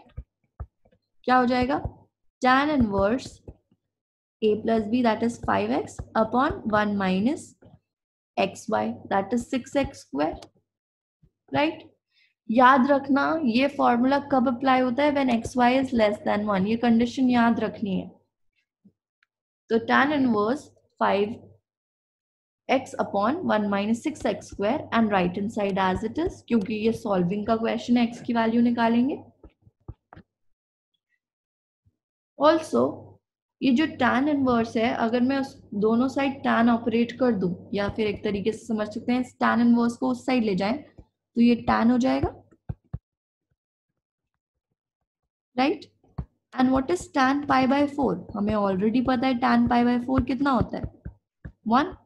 क्या हो जाएगा, tan inverse a plus b that is 5x upon 1 minus xy that is 6x square, right. याद रखना ये फॉर्मूला कब अप्लाई होता है, when xy is less than 1, ये कंडीशन याद रखनी है। तो tan inverse 5x upon 1 minus 6x square and right hand side as it is, क्योंकि ये सॉल्विंग का क्वेश्चन है, x की वैल्यू निकालेंगे। ऑल्सो ये जो tan इनवर्स है, अगर मैं उस दोनों साइड tan ऑपरेट कर दूं, या फिर एक तरीके से समझ सकते हैं tan इनवर्स को उस साइड ले जाएं, तो ये tan हो जाएगा, right. And what is tan π/4, हमें ऑलरेडी पता है tan π/4 कितना होता है, 1।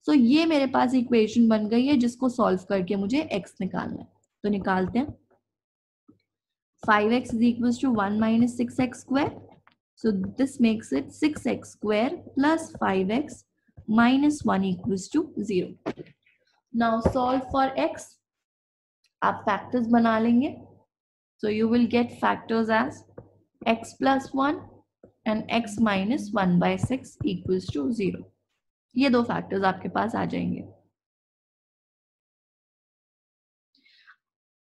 सो ये मेरे पास इक्वेशन बन गई है जिसको सॉल्व करके मुझे x निकालना है। तो निकालते हैं, 5x is equals to 1 minus 6x square. So this makes it 6x square plus 5x minus 1 equals to 0. Now solve for x. आप factors बना लेंगे. So you will get factors as x plus 1 and x minus 1 by 6 equals to 0. ये दो factors आपके पास आ जाएंगे.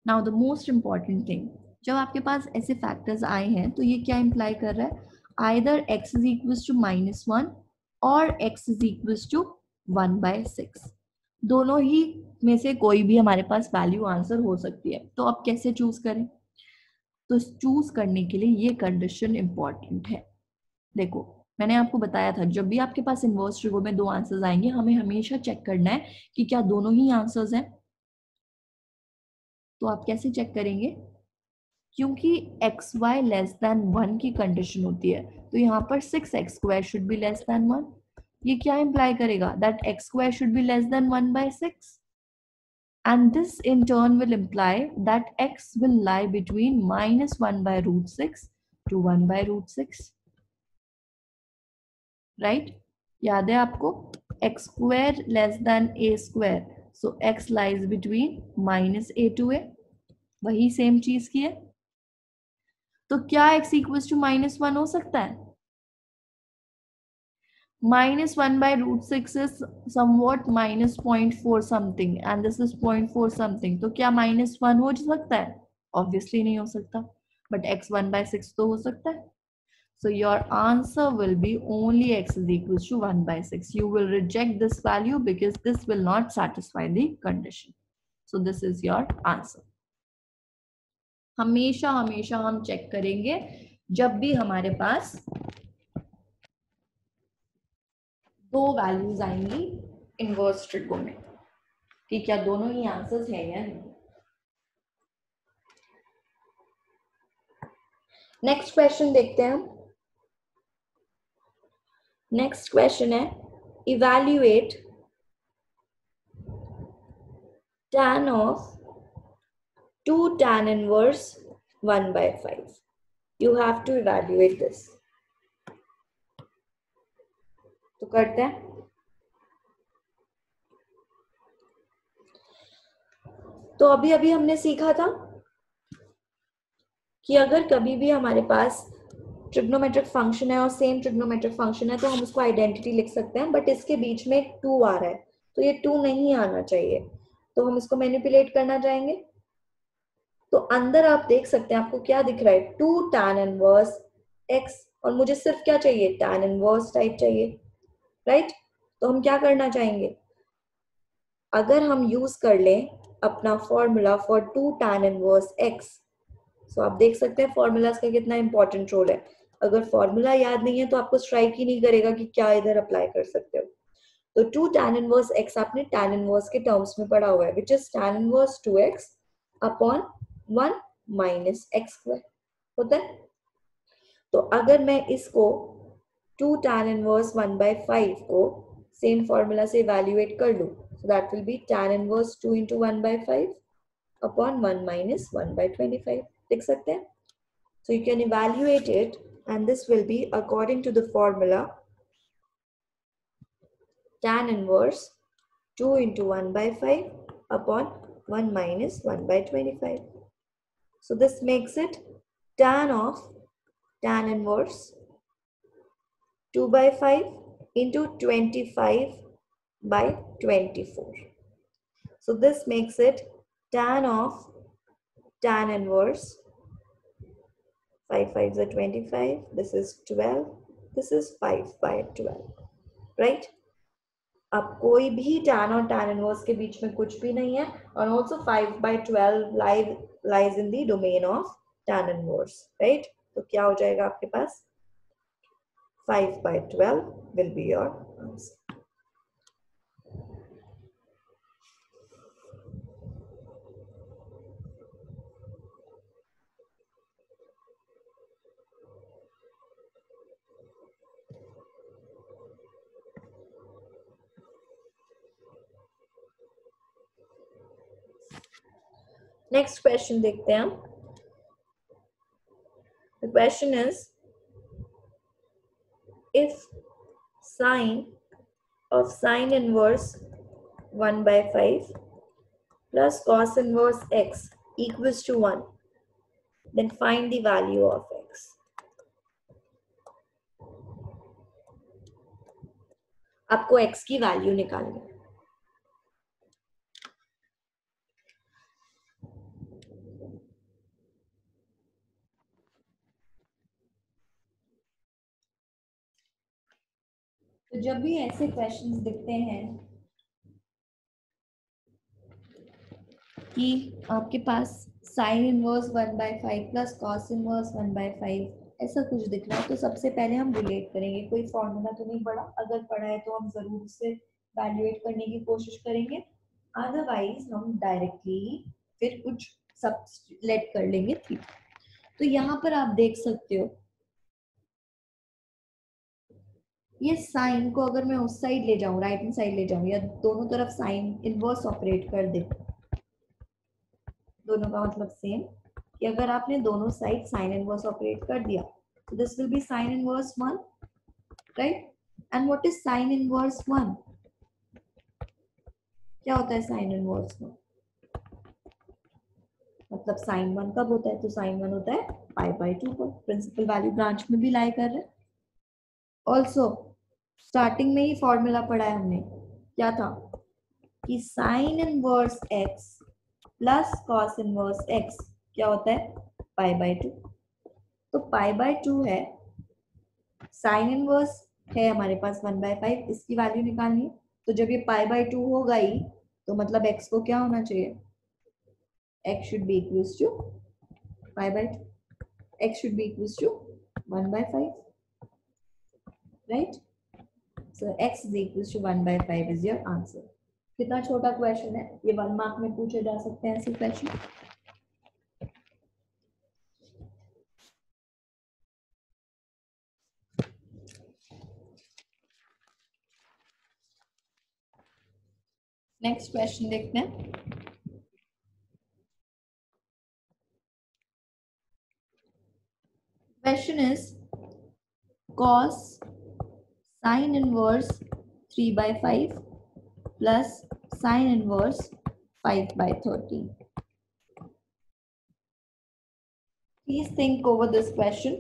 Now the most important thing, जब आपके पास ऐसे फैक्टर्स आए हैं तो ये क्या इंप्लाई कर रहा है, either x is equals to -1 और x इज इक्वल्स टू 1/6, दोनों ही में से कोई भी हमारे पास वैल्यू आंसर हो सकती है। तो अब कैसे चूज करें, तो चूज करने के लिए ये कंडीशन इंपॉर्टेंट है। देखो मैंने आपको बताया था जब भी आपके पास इनवर्स ट्रिगो में दो आंसर्स आएंगे हमें हमेशा चेक करना है कि क्या दोनों ही आंसर्स हैं। तो आप कैसे चेक करेंगे, क्योंकि एक्स वाई लेस देन 1 की कंडीशन होती है तो यहाँ पर 6x² should be less than 1। ये क्या इंप्लाई करेगा, that x² should be less then 1/6, and this in turn will imply that x will lie between -1/√6 to 1/√6, right? याद है आपको, x² less than a², so x lies between -a to a, वही सेम चीज की है। तो क्या x इक्वल्स टू -1 हो सकता है? -1/√6 is somewhat -0.4 something and this is 0.4 something, तो क्या -1 हो सकता है? Obviously नहीं हो सकता, but x 1/6 तो हो सकता है। So your answer will be only x is equals to 1/6. You will reject this value because this will not satisfy the condition. So this is your answer. हमेशा हमेशा हम चेक करेंगे जब भी हमारे पास दो वैल्यूज आएंगी इनवर्स ट्रिगो में कि क्या दोनों ही आंसर्स हैं या नहीं। नेक्स्ट क्वेश्चन देखते हैं हम। नेक्स्ट क्वेश्चन है evaluate tan of 2 tan inverse 1/5. You have to evaluate this. तो करते हैं। तो अभी अभी हमने सीखा था कि अगर कभी भी हमारे पास ट्रिग्नोमेट्रिक फंक्शन है और सेम ट्रिग्नोमेट्रिक फंक्शन है तो हम उसको आइडेंटिटी लिख सकते हैं, बट इसके बीच में एक 2 आ रहा है तो ये 2 नहीं आना चाहिए, तो हम इसको मैनिपुलेट करना चाहेंगे। तो अंदर आप देख सकते हैं आपको क्या दिख रहा है, 2 tan इनवर्स x, और मुझे सिर्फ क्या चाहिए, tan इनवर्स टाइप चाहिए, राइट? तो हम क्या करना चाहेंगे, अगर हम यूज कर लें अपना formula for 2 tan inverse x, सो आप देख सकते हैं फॉर्मूलाज का कितना इंपॉर्टेंट रोल है। अगर फॉर्मूला याद नहीं है तो आपको स्ट्राइक ही नहीं करेगा कि क्या इधर अप्लाई कर सकते हो। तो 2 tan इनवर्स x आपने tan इनवर्स के टर्म्स में पढ़ा हुआ है, which is tan inverse 2x upon 1 minus x² होता है। तो अगर मैं इसको 2 tan इनवर्स 1/5 को सेम फॉर्मूला से इवैल्यूएट कर लूं, so that will be tan inverse 2 into 1/5 upon 1 minus 1/25 लिख सकते हैं। So you can evaluate it and this will be according to the formula tan inverse 2 into 1/5 upon 1 minus 1/25. So this makes it tan of tan inverse 2/5 into 25/24. So this makes it tan of tan inverse 5 5s are 25, this is 12, this is 5/12, right? अब कोई भी tan और tan inverse के बीच में कुछ भी नहीं है, और also 5/12 lies in the domain of tan inverse, right? तो क्या हो जाएगा आपके पास, 5/12 will be your answer. Next question देखते हैं हम। The question is if sine of sine inverse 1/5 plus cos inverse x equals to 1, then find the value of x. आपको x की वैल्यू निकालनी है। तो जब भी ऐसे क्वेश्चंस दिखते हैं कि आपके पास sine inverse 1/5 plus cos inverse 1/5, ऐसा कुछ दिख रहा है। तो सबसे पहले हम रिलेट करेंगे, कोई फॉर्मूला तो नहीं पढ़ा, अगर पढ़ा है तो हम जरूर उसे वैल्यूएट करने की कोशिश करेंगे, अदरवाइज हम डायरेक्टली फिर कुछ सब्स्टिट्यूट कर लेंगे। ठीक, तो यहाँ पर आप देख सकते हो ये साइन को अगर मैं उस साइड ले जाऊं, राइट हैंड साइड ले जाऊं, या दोनों तरफ साइन इनवर्स ऑपरेट कर दे, दोनों का मतलब सेम, कि अगर आपने दोनों साइड साइन इनवर्स ऑपरेट कर दिया तो this will B sign inverse 1, right. And what is sine inverse 1? क्या होता है साइन इनवर्स 1? मतलब साइन 1 कब होता है? तो साइन 1 होता है π/2 पर, प्रिंसिपल वैल्यू ब्रांच में भी लाई कर रहे हैं। ऑल्सो स्टार्टिंग में ही फॉर्मूला पढ़ा है हमने, क्या था कि sign inverse x plus cos inverse x क्या होता है? π/2। तो π/2 है, साइन इनवर्स है हमारे पास 1/5, इसकी वैल्यू निकालनी है। तो जब ये π/2 होगा ही तो मतलब x को क्या होना चाहिए? x should be equals to π/2, x should be equals to 1/5, right? So x is equals to 1/5 is your answer. कितना छोटा क्वेश्चन है, ये 1 मार्क में पूछे जा सकते हैं ऐसे क्वेश्चन। नेक्स्ट क्वेश्चन देखते हैं। Question is cos sin inverse 3/5 plus sin inverse 5/13. Please think over this question.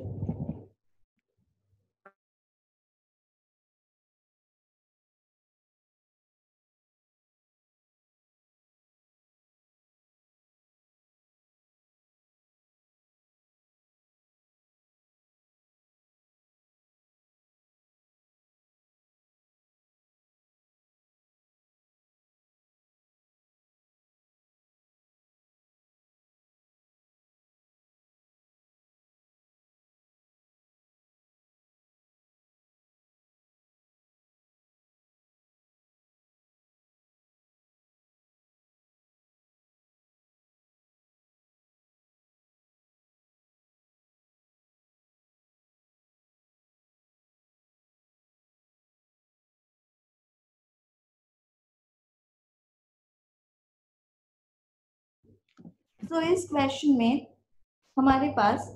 तो इस क्वेश्चन में हमारे पास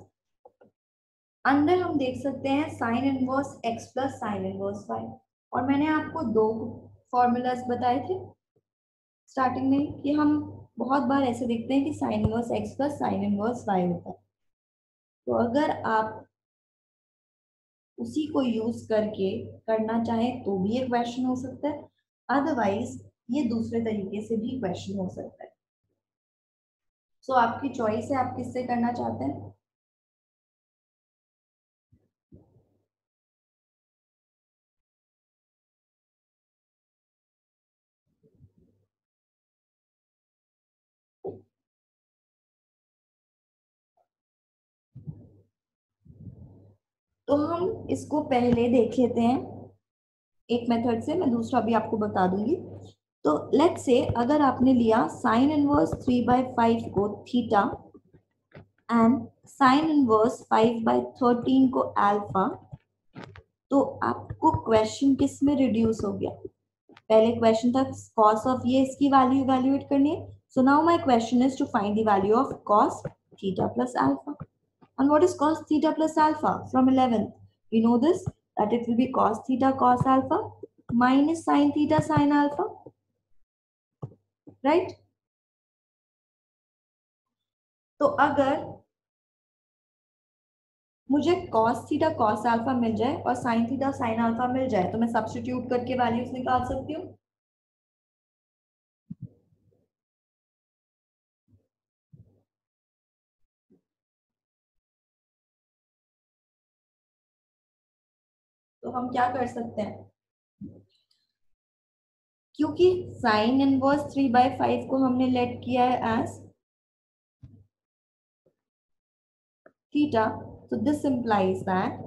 अंदर हम देख सकते हैं sign inverse x plus sine inverse y, और मैंने आपको दो फॉर्मूलाज बताए थे स्टार्टिंग में कि हम बहुत बार ऐसे देखते हैं कि sign inverse x plus sine inverse y होता है। तो अगर आप उसी को यूज करके करना चाहें तो भी एक क्वेश्चन हो सकता है, अदरवाइज ये दूसरे तरीके से भी क्वेश्चन हो सकता है। सो आपकी चॉइस है, आप किससे करना चाहते हैं। तो हम इसको पहले देख लेते हैं एक मेथड से, मैं दूसरा भी आपको बता दूंगी। तो लेट्स से अगर आपने लिया साइन इनवर्स 3/5 को थीटा एंड साइन इनवर्स 5/13 को अल्फा, तो आपको क्वेश्चन किस में रिड्यूस हो गया? पहले क्वेश्चन था cos ऑफ ये, इसकी वैल्यू इवैल्यूएट करनी है। So now my question is to find the value of cos theta plus alpha. And what is cos theta plus alpha? From 11th, we know this, that it will be cos theta cos alpha minus sin theta sin alpha, right? तो अगर मुझे cos थीटा cos alpha मिल जाए और sin थीटा sin alpha मिल जाए तो मैं सब्स्टिट्यूट करके वैल्यूज निकाल सकती हूँ। तो हम क्या कर सकते हैं, क्योंकि साइन इनवर्स 3/5 को हमने लेट किया है as theta. So this implies that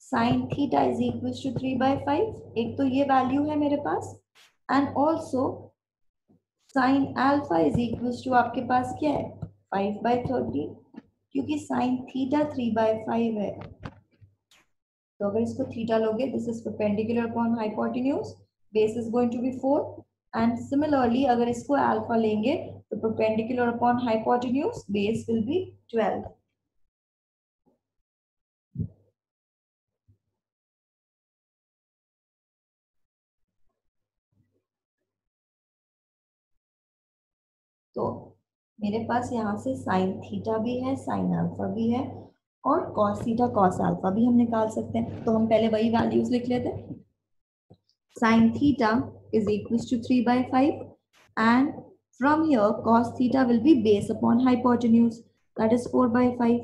sin theta is equals to 3/5. एक तो ये वैल्यू है मेरे पास, and also sin alpha is equals to आपके पास क्या है 5/13, क्योंकि sin theta 3/5 है। तो अगर इसको थीटा लोगे, this is perpendicular upon hypotenuse, base is going to be 4, and similarly अगर इसको अल्फा लेंगे तो perpendicular upon hypotenuse base will be 12। तो मेरे पास यहाँ से साइन थीटा भी है, साइन अल्फा भी है, और कॉस थीटा कॉस अल्फा भी हम निकाल सकते हैं। तो हम पहले वही वैल्यूज लिख लेते हैं। Sine theta is equals to 3/5, and from here cos theta will be base upon hypotenuse, that is 4/5.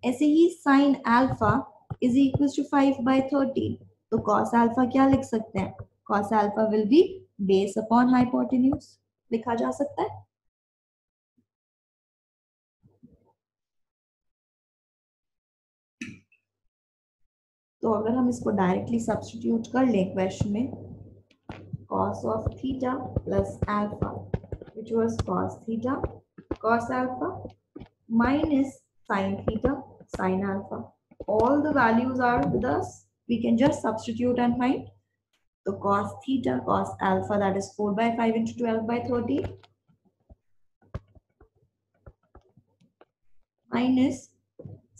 ऐसे ही sin alpha is equals to 5/13, तो cos alpha क्या लिख सकते हैं? Cos alpha will be base upon hypotenuse, लिखा जा सकता है। तो अगर हम इसको डायरेक्टली सब्स्टिट्यूट कर लें क्वेश्चन में, cos of theta plus alpha, which was cos theta cos alpha, minus sin theta sin alpha. All the values are with us. We can just substitute and find. So cos theta cos alpha, that is 4/5 into 12/30, minus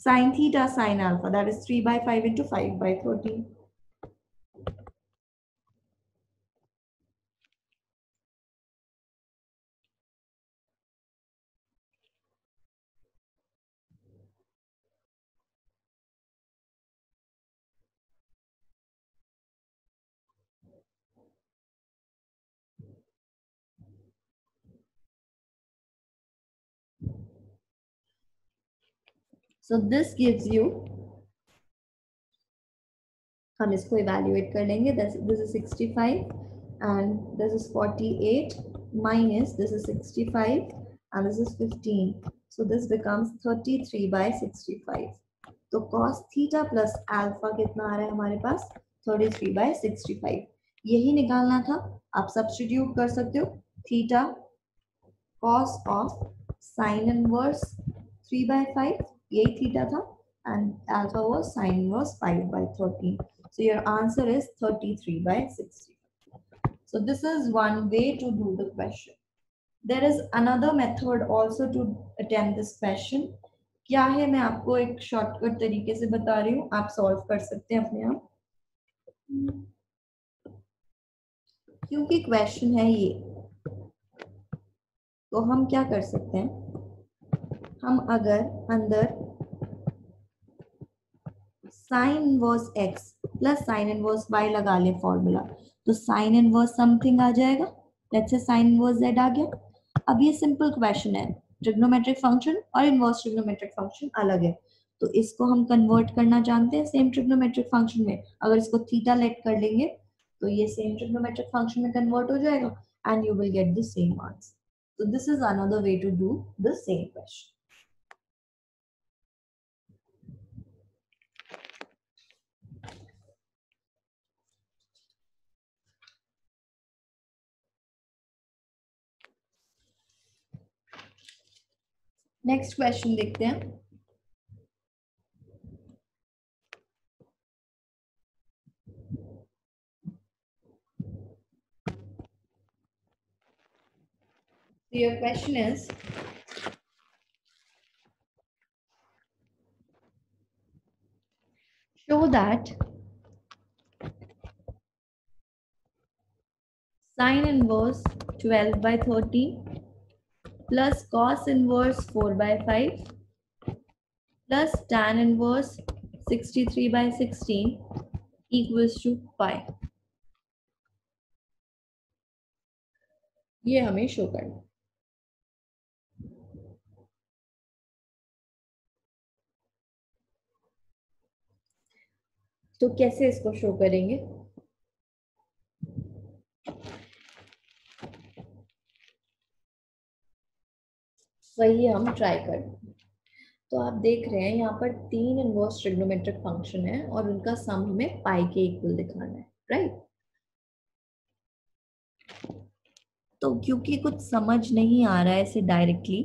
sin theta sin alpha, that is 3/5 into 5/30. So this gives you, हम इसको इवेल्युएट कर लेंगे, this is 65 and this is 48, minus this is 65 and this is 15, so this becomes 33/65. तो cos theta plus alpha कितना आ रहा है हमारे पास? 33/65। यही निकालना था, आप सब्स्टिट्यूट कर सकते हो। Theta cos of sin inverse 3/5, यही थीटा था, and alpha was sin inverse 5/13. So your answer is 33/60. So this is one way to do the question. There is another method also to attempt this question. क्या है, मैं आपको एक शॉर्टकट तरीके से बता रही हूँ, आप सॉल्व कर सकते हैं अपने आप। क्योंकि क्वेश्चन है ये, तो हम क्या कर सकते हैं, हम अगर अंदर sign inverse x plus sine inverse y लगा ले फॉर्मूला, तो साइन इनवर्स समथिंग आ जाएगा, let's say sine inverse z आ गया। अब ये सिंपल क्वेश्चन है, ट्रिग्नोमेट्रिक फंक्शन और इनवर्स ट्रिग्नोमेट्रिक फंक्शन अलग है, तो इसको हम कन्वर्ट करना जानते हैं सेम ट्रिग्नोमेट्रिक फंक्शन में। अगर इसको थीटा लेट कर लेंगे तो ये सेम ट्रिग्नोमेट्रिक फंक्शन में कन्वर्ट हो जाएगा and you will get the same answer. So this is another way to do the same question. Next question देखते हैं। So your question is, show that sin inverse 12/30 plus cos inverse 4/5 plus tan inverse 63/16 equals to pi. ये हमें शो करना। तो कैसे इसको शो करेंगे? वही हम ट्राई करें। तो आप देख रहे हैं यहाँ पर 3 इनवर्स ट्रिग्नोमेट्रिक फंक्शन है और उनका सम हमें पाई के इक्वल दिखाना है, राइट। तो क्योंकि कुछ समझ नहीं आ रहा है इसे डायरेक्टली,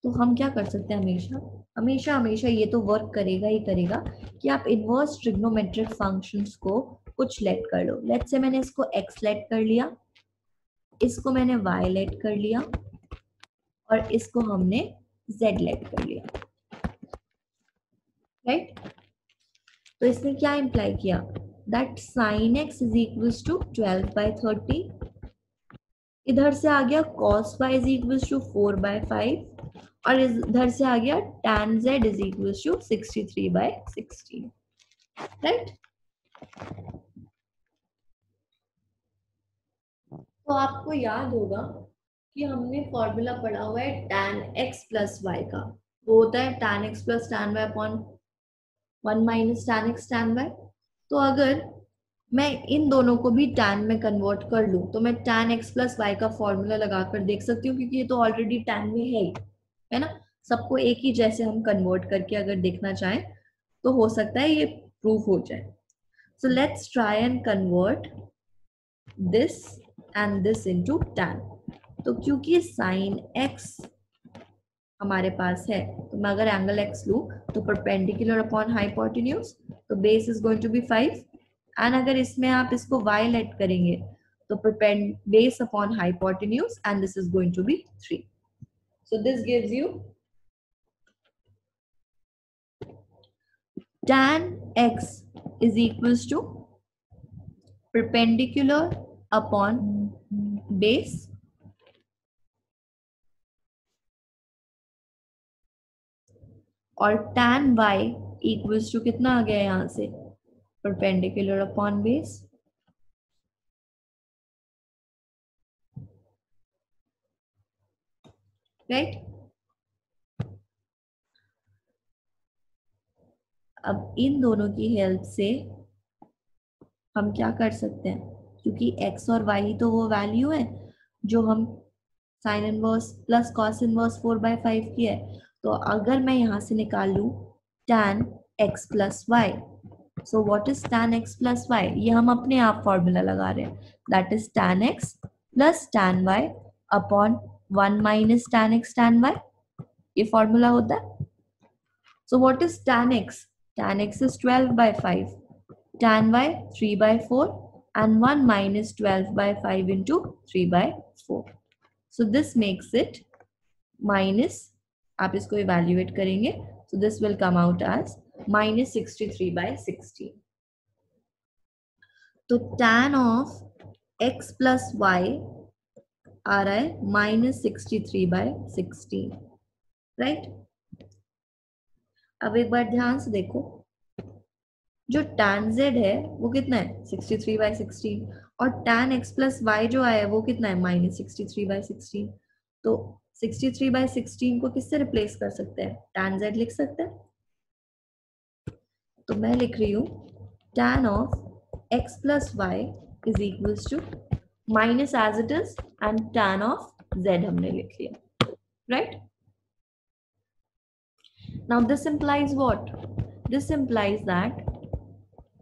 तो हम क्या कर सकते हैं, हमेशा हमेशा हमेशा ये तो वर्क करेगा ही करेगा कि आप इनवर्स ट्रिग्नोमेट्रिक फंक्शंस को कुछ लेट कर लो। लेट्स से मैंने इसको x लेट कर लिया, इसको मैंने y लेट कर लिया और इसको हमने z लेट कर लिया, राइट। तो इसने क्या इंप्लाई किया, that sin x is equals to 12/30, इधर से आ गया cos y is equals to 4/5 और इधर से आ गया tan z is equals to 63/16, right. तो आपको याद होगा कि हमने फॉर्मूला पढ़ा हुआ है tan x प्लस y का, वो होता है tan x plus tan y upon 1 minus tan x tan y। तो अगर मैं इन दोनों को भी tan में कन्वर्ट कर लूं तो मैं tan x प्लस y का फॉर्मूला लगाकर देख सकती हूँ, क्योंकि ये तो ऑलरेडी tan में है ना। सबको एक ही जैसे हम कन्वर्ट करके अगर देखना चाहें तो हो सकता है ये प्रूफ हो जाए। So let's try and convert this and this into tan। तो क्योंकि sin x हमारे पास है, तो मैं अगर एंगल x लूं तो परपेंडिकुलर अपॉन हाइपोटेन्यूज, तो base is going to be 5, and अगर इसमें आप इसको y लेट करेंगे तो base upon hypotenuse and this is going to be 3। So this gives you tan x is equals to perpendicular upon base और tan y equals to कितना आ गया यहां से, perpendicular upon base, राइट। अब इन दोनों की हेल्प से हम क्या कर सकते हैं, क्योंकि x और y तो वो वैल्यू है जो हम sine inverse plus cos inverse 4/5 की है, तो अगर मैं यहां से निकाल लूं tan x plus y, so what is tan x plus y, ये हम अपने आप फॉर्मूला लगा रहे हैं, that is tan x plus tan y upon 1 minus tan x tan y, ये फॉर्मूला होता है। So what is tan x, tan x is 12/5, tan y 3/4 and 1 minus 12/5 into 3/4. So this makes it minus, आप इसको evaluate करेंगे, so this will come out as minus 63/16. तो tan of x plus y आ रहा है minus 63/16, right? अब एक बार ध्यान से देखो, जो tan z है वो कितना है 63/16 और tan x प्लस y जो आया है वो कितना है minus 63/16। तो 63/16 को किससे रिप्लेस कर सकते हैं, tan z लिख सकते हैं। तो मैं लिख रही हूँ tan of x plus y is equals to minus as it is and tan of z हमने लिख लिया, right? Now this implies what? This implies that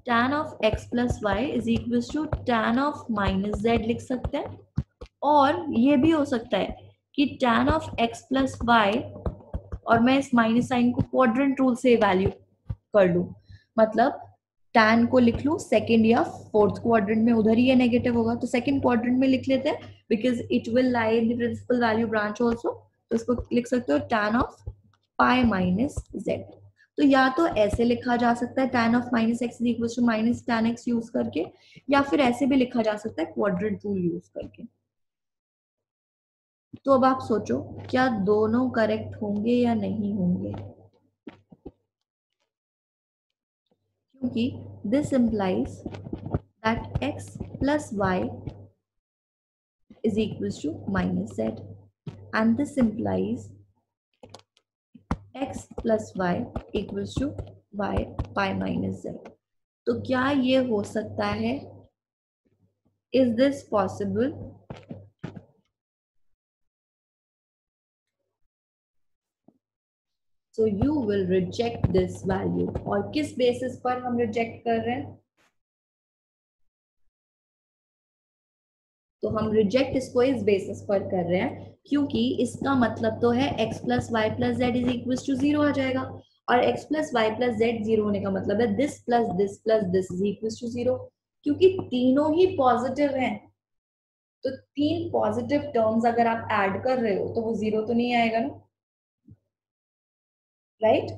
tan of x plus y is equals to tan of minus z लिख सकते हैं, और ये भी हो सकता है कि tan of x plus y, और मैं इस माइनस साइन को क्वाड्रेंट रूल से वैल्यू कर लूं, मतलब tan को लिख लूं सेकंड या फोर्थ क्वाड्रेंट में, उधर ही ये नेगेटिव होगा तो सेकंड क्वाड्रेंट में लिख लेते हैं because it will lie in the principal value branch also. तो इसको लिख सकते हो tan of pi minus z। तो या तो ऐसे लिखा जा सकता है tan of minus x equal to minus tan x use करके, या फिर ऐसे भी लिखा जा सकता है क्वाड्रेंट रूल यूज करके। तो अब आप सोचो क्या दोनों करेक्ट होंगे या नहीं होंगे, क्योंकि this implies that x plus y is equals to minus z and this implies x plus y equals to y pi minus z। तो क्या ये हो सकता है, is this possible? So you will reject this value. और किस बेसिस पर हम रिजेक्ट कर रहे हैं? तो हम रिजेक्ट इसको इस बेसिस पर कर रहे हैं क्योंकि इसका मतलब तो है x plus y plus z is equal to 0 आ जाएगा, और x plus y plus z 0 होने का मतलब है this plus this is equal to 0, क्योंकि तीनों ही पॉजिटिव हैं। तो तीन पॉजिटिव टर्म्स अगर आप ऐड कर रहे हो तो वो 0 तो नहीं आएगा ना, right?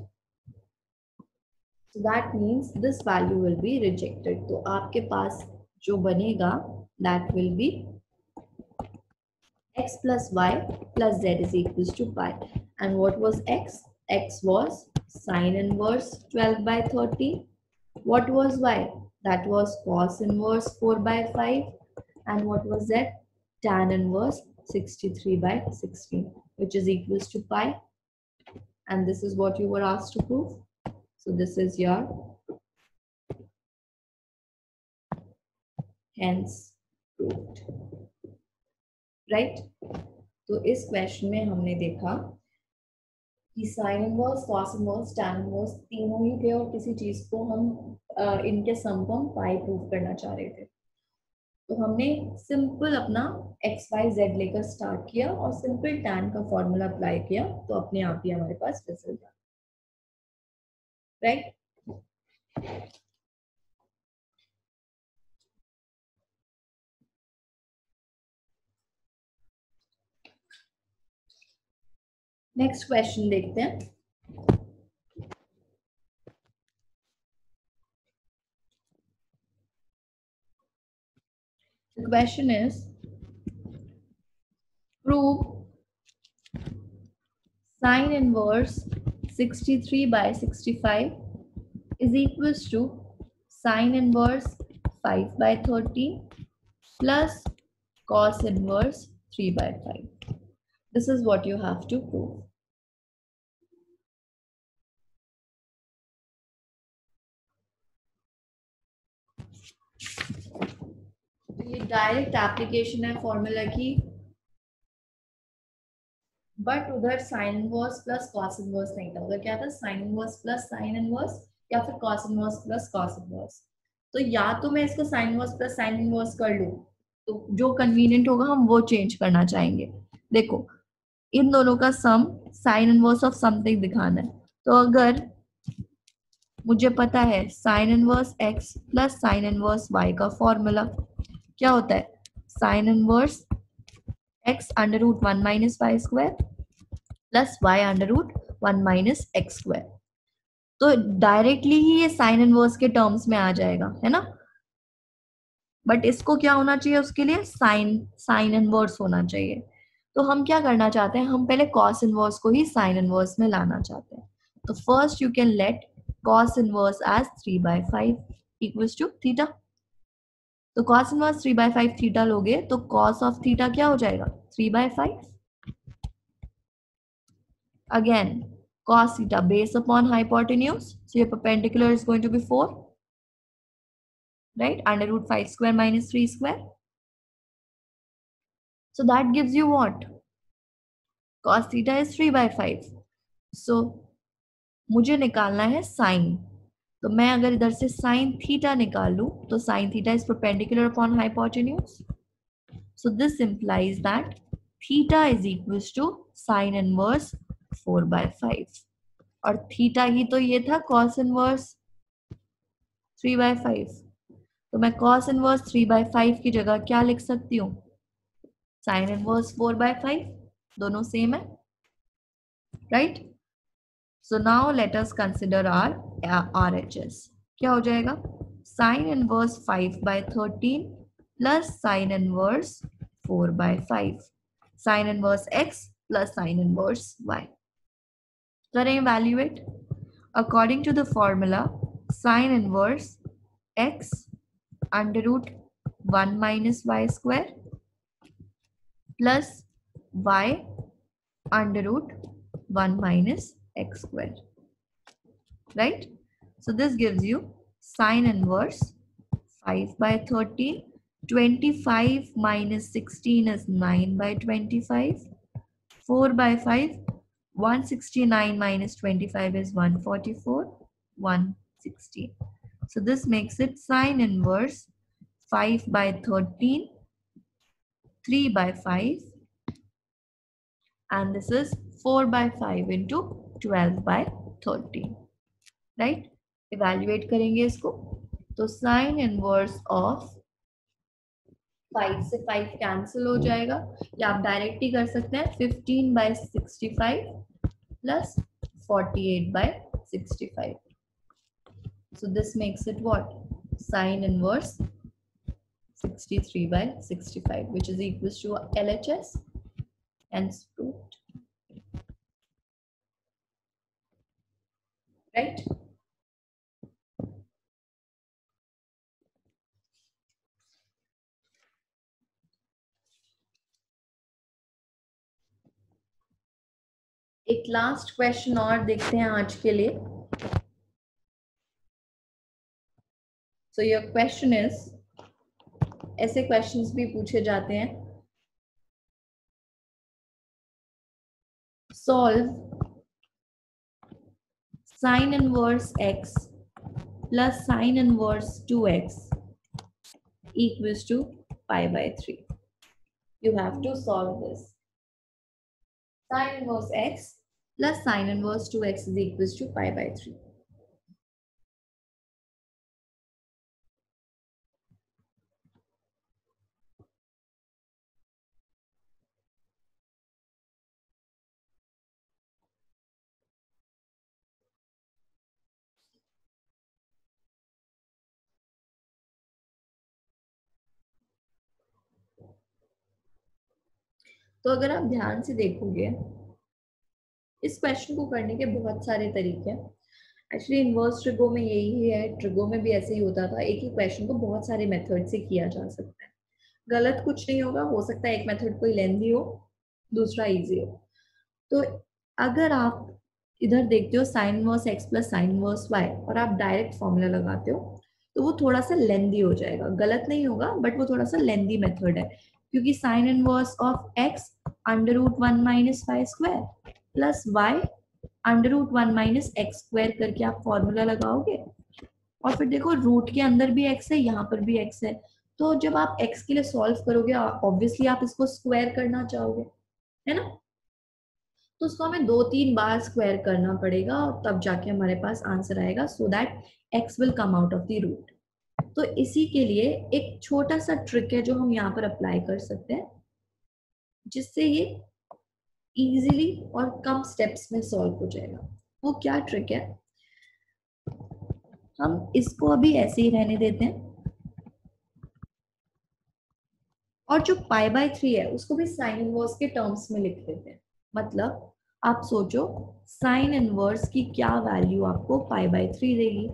So that means this value will be rejected. तो आपके पास जो बनेगा that will be x plus y plus z is equals to pi. And what was x? X was sine inverse 12 by 30. What was y? That was cos inverse 4 by 5. And what was z? Tan inverse 63 by 16, which is equals to pi. And this is what you were asked to prove. So this is your hence proved. Right? तो इस क्वेश्चन में हमने देखा कि sine inverse, cos inverse, tan inverse तीनों ही थे और किसी चीज को हम इनके सम को हम पाई प्रूव करना चाह रहे थे। तो हमने सिंपल अपना एक्स वाई जेड लेकर स्टार्ट किया और सिंपल टैन का फॉर्मूला अप्लाई किया, तो अपने आप ही हमारे पास रिजल्ट आ, राइट? नेक्स्ट क्वेश्चन देखते हैं। The question is, prove sine inverse 63 by 65 is equals to sine inverse 5 by 30 plus cos inverse 3 by 5. This is what you have to prove. ये डायरेक्ट एप्लीकेशन है फॉर्मूला की, बट उधर sine inverse plus cos inverse नहीं था, उधर क्या था? Sine inverse plus sine inverse या फिर cos inverse plus cos inverse. तो या तो मैं इसको sine inverse plus sine inverse कर लूं, तो जो कन्वीनियंट होगा हम वो चेंज करना चाहेंगे। देखो, इन दोनों का sum sine inverse of something दिखाना है, तो अगर मुझे पता है sine inverse x plus sine inverse y का फॉर्मूला क्या होता है? Sine inverse x under root 1 minus y square plus y under root 1 minus x square. तो डायरेक्टली ही ये साइन इनवर्स के टर्म्स में आ जाएगा, है ना? बट इसको क्या होना चाहिए? उसके लिए साइन इनवर्स होना चाहिए। तो हम क्या करना चाहते हैं? हम पहले कॉस इनवर्स को ही साइन इनवर्स में लाना चाहते हैं। तो first you can let cos inverse as 3 by 5 equals to theta. तो कॉस इनवर्स 3 by 5 थीटा लोगे तो कॉस ऑफ थीटा क्या हो जाएगा? 3 by 5। Again cos theta based upon hypotenuse, so your perpendicular is going to be 4, right? Under root 5 square minus 3 square. So that gives you what? Cos theta is 3 by 5. So मुझे निकालना है साइन, तो मैं अगर इधर से साइन थीटा निकाल लूं तो sine theta is perpendicular upon hypotenuse, so this implies that theta is equals to sine inverse 4 by 5, और थीटा ही तो ये था cos इनवर्स 3 by 5। तो मैं cos इनवर्स 3 by 5 की जगह क्या लिख सकती हूँ? साइन इनवर्स 4 by 5, दोनों सेम है, right? So now let us consider our RHS। क्या हो जाएगा? Sine inverse 5 by 13 plus sine inverse 4 by 5, sine inverse x plus sine inverse y। करें evaluate according to the formula sine inverse x under root 1 minus y square plus y under root 1 minus x square, right? So this gives you sine inverse 5 by 13, 25 minus 16 is 9 by 25, 4 by 5, 169 minus 25 is 144, 116. So this makes it sine inverse 5 by 13, 3 by 5, and this is 4 by 5 into 12 by 13. Right? Evaluate करेंगे इसको. तो sine inverse of 5 से 5 कैंसिल हो जाएगा, या आप डायरेक्ट ही कर सकते हैं 15 by 65 plus 48 by 65. So this makes it what? Sine inverse 63 by 65, which is equals to LHS, hence proved. Right? एक लास्ट क्वेश्चन और देखते हैं आज के लिए. So your question is, ऐसे क्वेश्चंस भी पूछे जाते हैं. Solve sine inverse x plus sine inverse 2x equals to pi by 3. You have to solve this. Sine inverse x plus sine inverse 2x is equals to pi by 3. तो अगर आप ध्यान से देखोगे, इस क्वेश्चन को करने के बहुत सारे तरीके हैं. एक्चुअली इनवर्स ट्रिगो में यही है, ट्रिगो में भी ऐसे ही होता था. एक ही क्वेश्चन को बहुत सारे मेथड से किया जा सकता है. गलत कुछ नहीं होगा, हो सकता है एक मेथड कोई लेंदी हो, दूसरा इजी हो. तो अगर आप इधर देखते हो sine inverse x plus sine inverse y और आप डायरेक्ट फॉर्मूला लगाते हो, तो वो थोड़ा सा लेंदी हो जाएगा. गलत नहीं होगा, बट वो थोड़ा सा लेंदी मेथड है, क्योंकि sine inverse of x under root 1 minus y square plus y under root 1 minus x square करके आप फॉर्मूला लगाओगे, और फिर देखो रूट के अंदर भी एक्स है, यहाँ पर भी एक्स है. तो जब आप एक्स के लिए सॉल्व करोगे, ऑब्वियसली आप इसको स्क्वायर करना चाहोगे, है ना. तो उसको हमें 2-3 बार स्क्वायर करना पड़ेगा, और तब जाके हमारे पास आंसर आएगा, so that x will come out of the root. तो इसी के लिए एक छोटा सा ट्रिक है जो हम यहाँ पर अप्लाई कर सकते हैं, जिससे ये इजीली और कम स्टेप्स में सॉल्व हो जाएगा. वो क्या ट्रिक है, हम इसको अभी ऐसे ही रहने देते हैं, और जो पाई बाय 3 है उसको भी साइन इनवर्स के टर्म्स में लिख देते हैं. मतलब आप सोचो साइन इनवर्स की क्या वैल्यू आपको पाई बाय 3 देगी.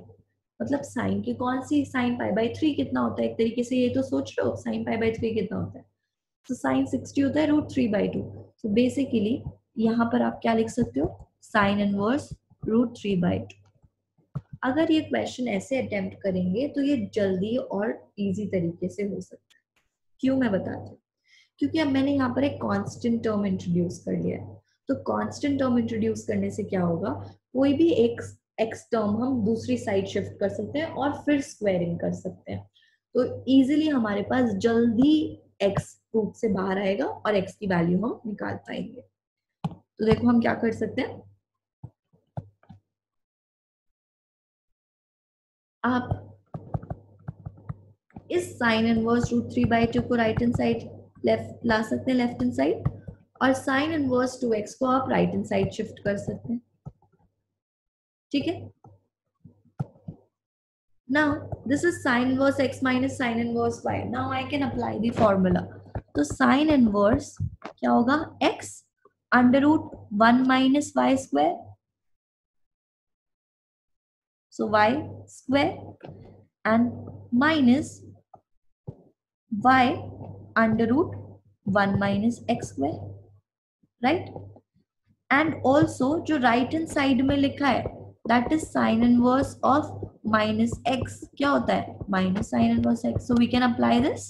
मतलब साइन की कौन सी, साइन पाई बाय 3 कितना होता है, एक तरीके से ये तो सोच लो साइन पाई बाय 3 कितना होता है. तो साइन 60 होता है रूट 3/2. तो बेसिकली यहाँ पर आप क्या लिख सकते हो, साइन इनवर्स रूट 3/2. अगर ये क्वेश्चन ऐसे अटेम्प्ट करेंगे तो ये जल्दी और इजी तरीके से हो सकता है. क्यों, मैं बताती हूँ. क्योंकि अब मैंने यहाँ पर एक कांस्टेंट टर्म इंट्रोड्यूस कर लिया है. तो कांस्टेंट टर्म इंट्रोड्यूस करने से क्या होगा, कोई भी एक एक्स टर्म हम दूसरी साइड शिफ्ट कर सकते हैं और फिर स्क्वायरिंग कर सकते हैं. तो इजीली हमारे पास जल्दी एक्स रूट से बाहर आएगा और एक्स की वैल्यू हम निकाल पाएंगे. तो देखो हम क्या कर सकते हैं, आप इस साइन इनवर्स रूट 3/2 को राइट हैंड साइड लेफ्ट ला सकते हैं, लेफ्ट हैंड साइड, और साइन इनवर्स 2x को आप राइट हैंड साइड शिफ्ट कर सकते हैं. ठीक है. Now this is sin inverse x minus sin inverse y. Now I can apply the formula. तो sin inverse क्या होगा, x under root 1 minus y square. So y square and minus y under root 1 minus x square, right? And also जो right hand side में लिखा है that is sin inverse of minus x, क्या होता है, minus sin inverse x. So we can apply this.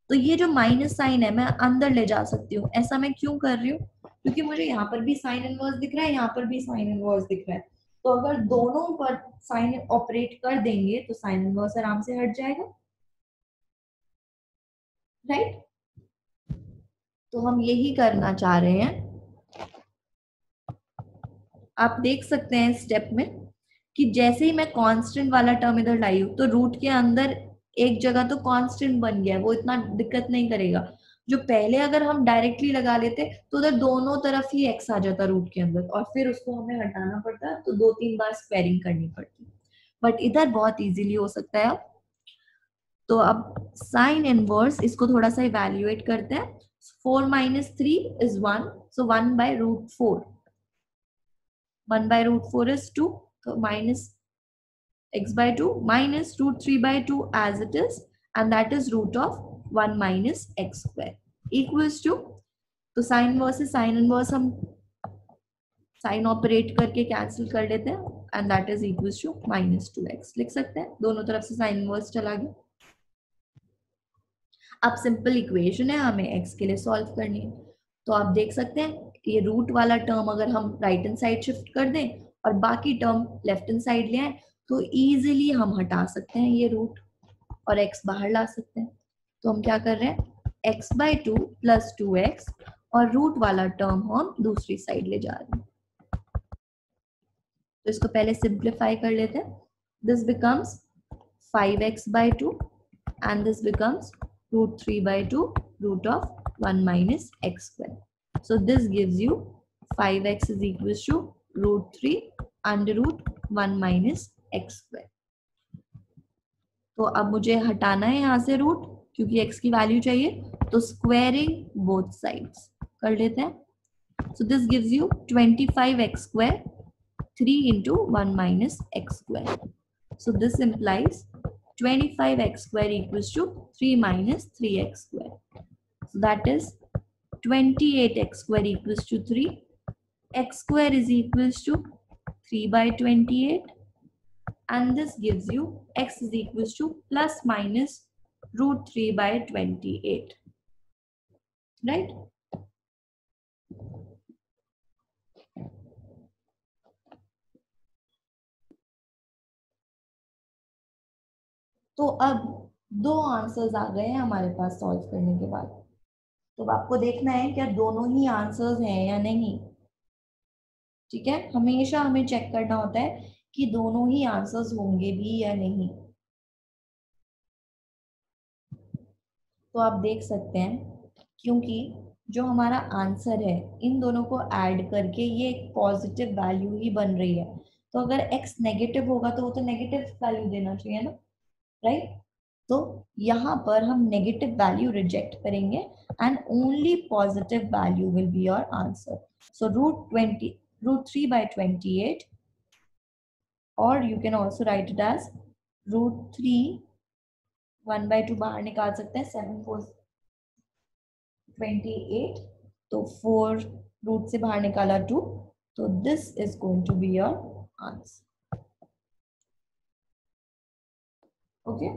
तो ये जो माइनस साइन है मैं अंदर ले जा सकती हूँ. ऐसा मैं क्यों कर रही हूँ, क्योंकि मुझे यहाँ पर भी साइन इनवर्स दिख रहा है, यहाँ पर भी साइन इनवर्स दिख रहा है। तो अगर दोनों पर साइन ऑपरेट कर देंगे तो साइन इनवर्स आराम से हट जाएगा, राइट? तो हम यही करना चाह रहे हैं। आप देख सकते हैं स्टेप में कि जैसे ही मैं कांस्टेंट वाला टर्म इधर लाई हूं तो रूट के अंदर एक जगह तो कांस्टेंट बन गया है, वो इतना दिक्कत नहीं करेगा। जो पहले अगर हम डायरेक्टली लगा लेते तो उधर दोनों तरफ ही एक्स आ जाता रूट के अंदर, और फिर उसको हमें हटाना पड़ता, तो 2-3 बार स्क्वायरिंग करनी पड़ती। बट इधर बहुत इजीली हो सकता है। तो अब साइन इनवर्स इसको थोड़ा सा इवैल्यूएट करते हैं। 4 - 3 is 1, so 1/√4. 1/√4 is 2, so minus x/2 minus √3/2 as it is, and that is root of 1 minus x square equals to, तो साइन वर्सेस साइन इनवर्स हम साइन ऑपरेट करके कैंसिल कर लेते हैं, and that is equals to -2x लिख सकते हैं। दोनों तरफ से साइन इनवर्स चला गया। अब सिंपल इक्वेशन है, हमें x के लिए सॉल्व करनी है। तो आप देख सकते हैं ये रूट वाला टर्म अगर हम राइट हैंड साइड शिफ्ट कर दें और बाकी टर्म लेफ्ट हैंड साइड ले आए तो इजीली हम हटा सकते हैं ये रूट और x बाहर ला सकते हैं। तो हम क्या कर रहे हैं, x/2 + 2x और रूट वाला टर्म हम दूसरी साइड ले जा रहे हैं। तो इसको पहले सिंप्लीफाई कर लेते हैं। This becomes 5x/2 and this becomes √3/2 root of 1 minus x square. So this gives you 5x is equals to √3 under root 1 minus x square. तो अब मुझे हटाना है यहाँ से रूट, क्योंकि x की वैल्यू चाहिए, तो स्क्वायरिंग बोथ साइड्स कर लेते हैं। So this gives you 25x square 3 into 1 minus x square. So this implies 25x square equals to 3 minus 3x square. So that is 28x square equals to 3. X square is equals to 3/28. And this gives you x is equals to plus minus √3/28. Right? तो अब दो आंसर्स आ गए हैं हमारे पास सॉल्व करने के बाद। तो आपको देखना है क्या दोनों ही आंसर्स हैं या नहीं। ठीक है, हमेशा हमें चेक करना होता है कि दोनों ही आंसर्स होंगे भी या नहीं। तो आप देख सकते हैं क्योंकि जो हमारा आंसर है इन दोनों को ऐड करके ये एक पॉजिटिव वैल्यू ही बन रही है। तो अगर x नेगेटिव होगा तो वो तो नेगेटिव वैल्यू देना चाहिए ना, राइट? तो यहाँ पर हम नेगेटिव वैल्यू रिजेक्ट करेंगे and only positive value will be your answer. So √3/28, और you can also write it as √3, 1/2 बाहर निकाल सकते हैं, 7 4 28, तो 4 रूट से बाहर निकाला 2, तो this is going to be your answer. Okay,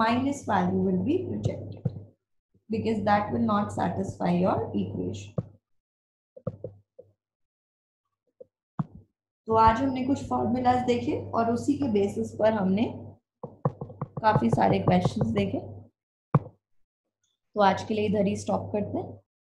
minus value will be rejected because that will not satisfy your equation. तो आज हमने कुछ फॉर्मूलाज देखे और उसी के बेसिस पर हमने काफी सारे क्वेश्चंस देखे। तो आज के लिए इधर ही स्टॉप करते हैं।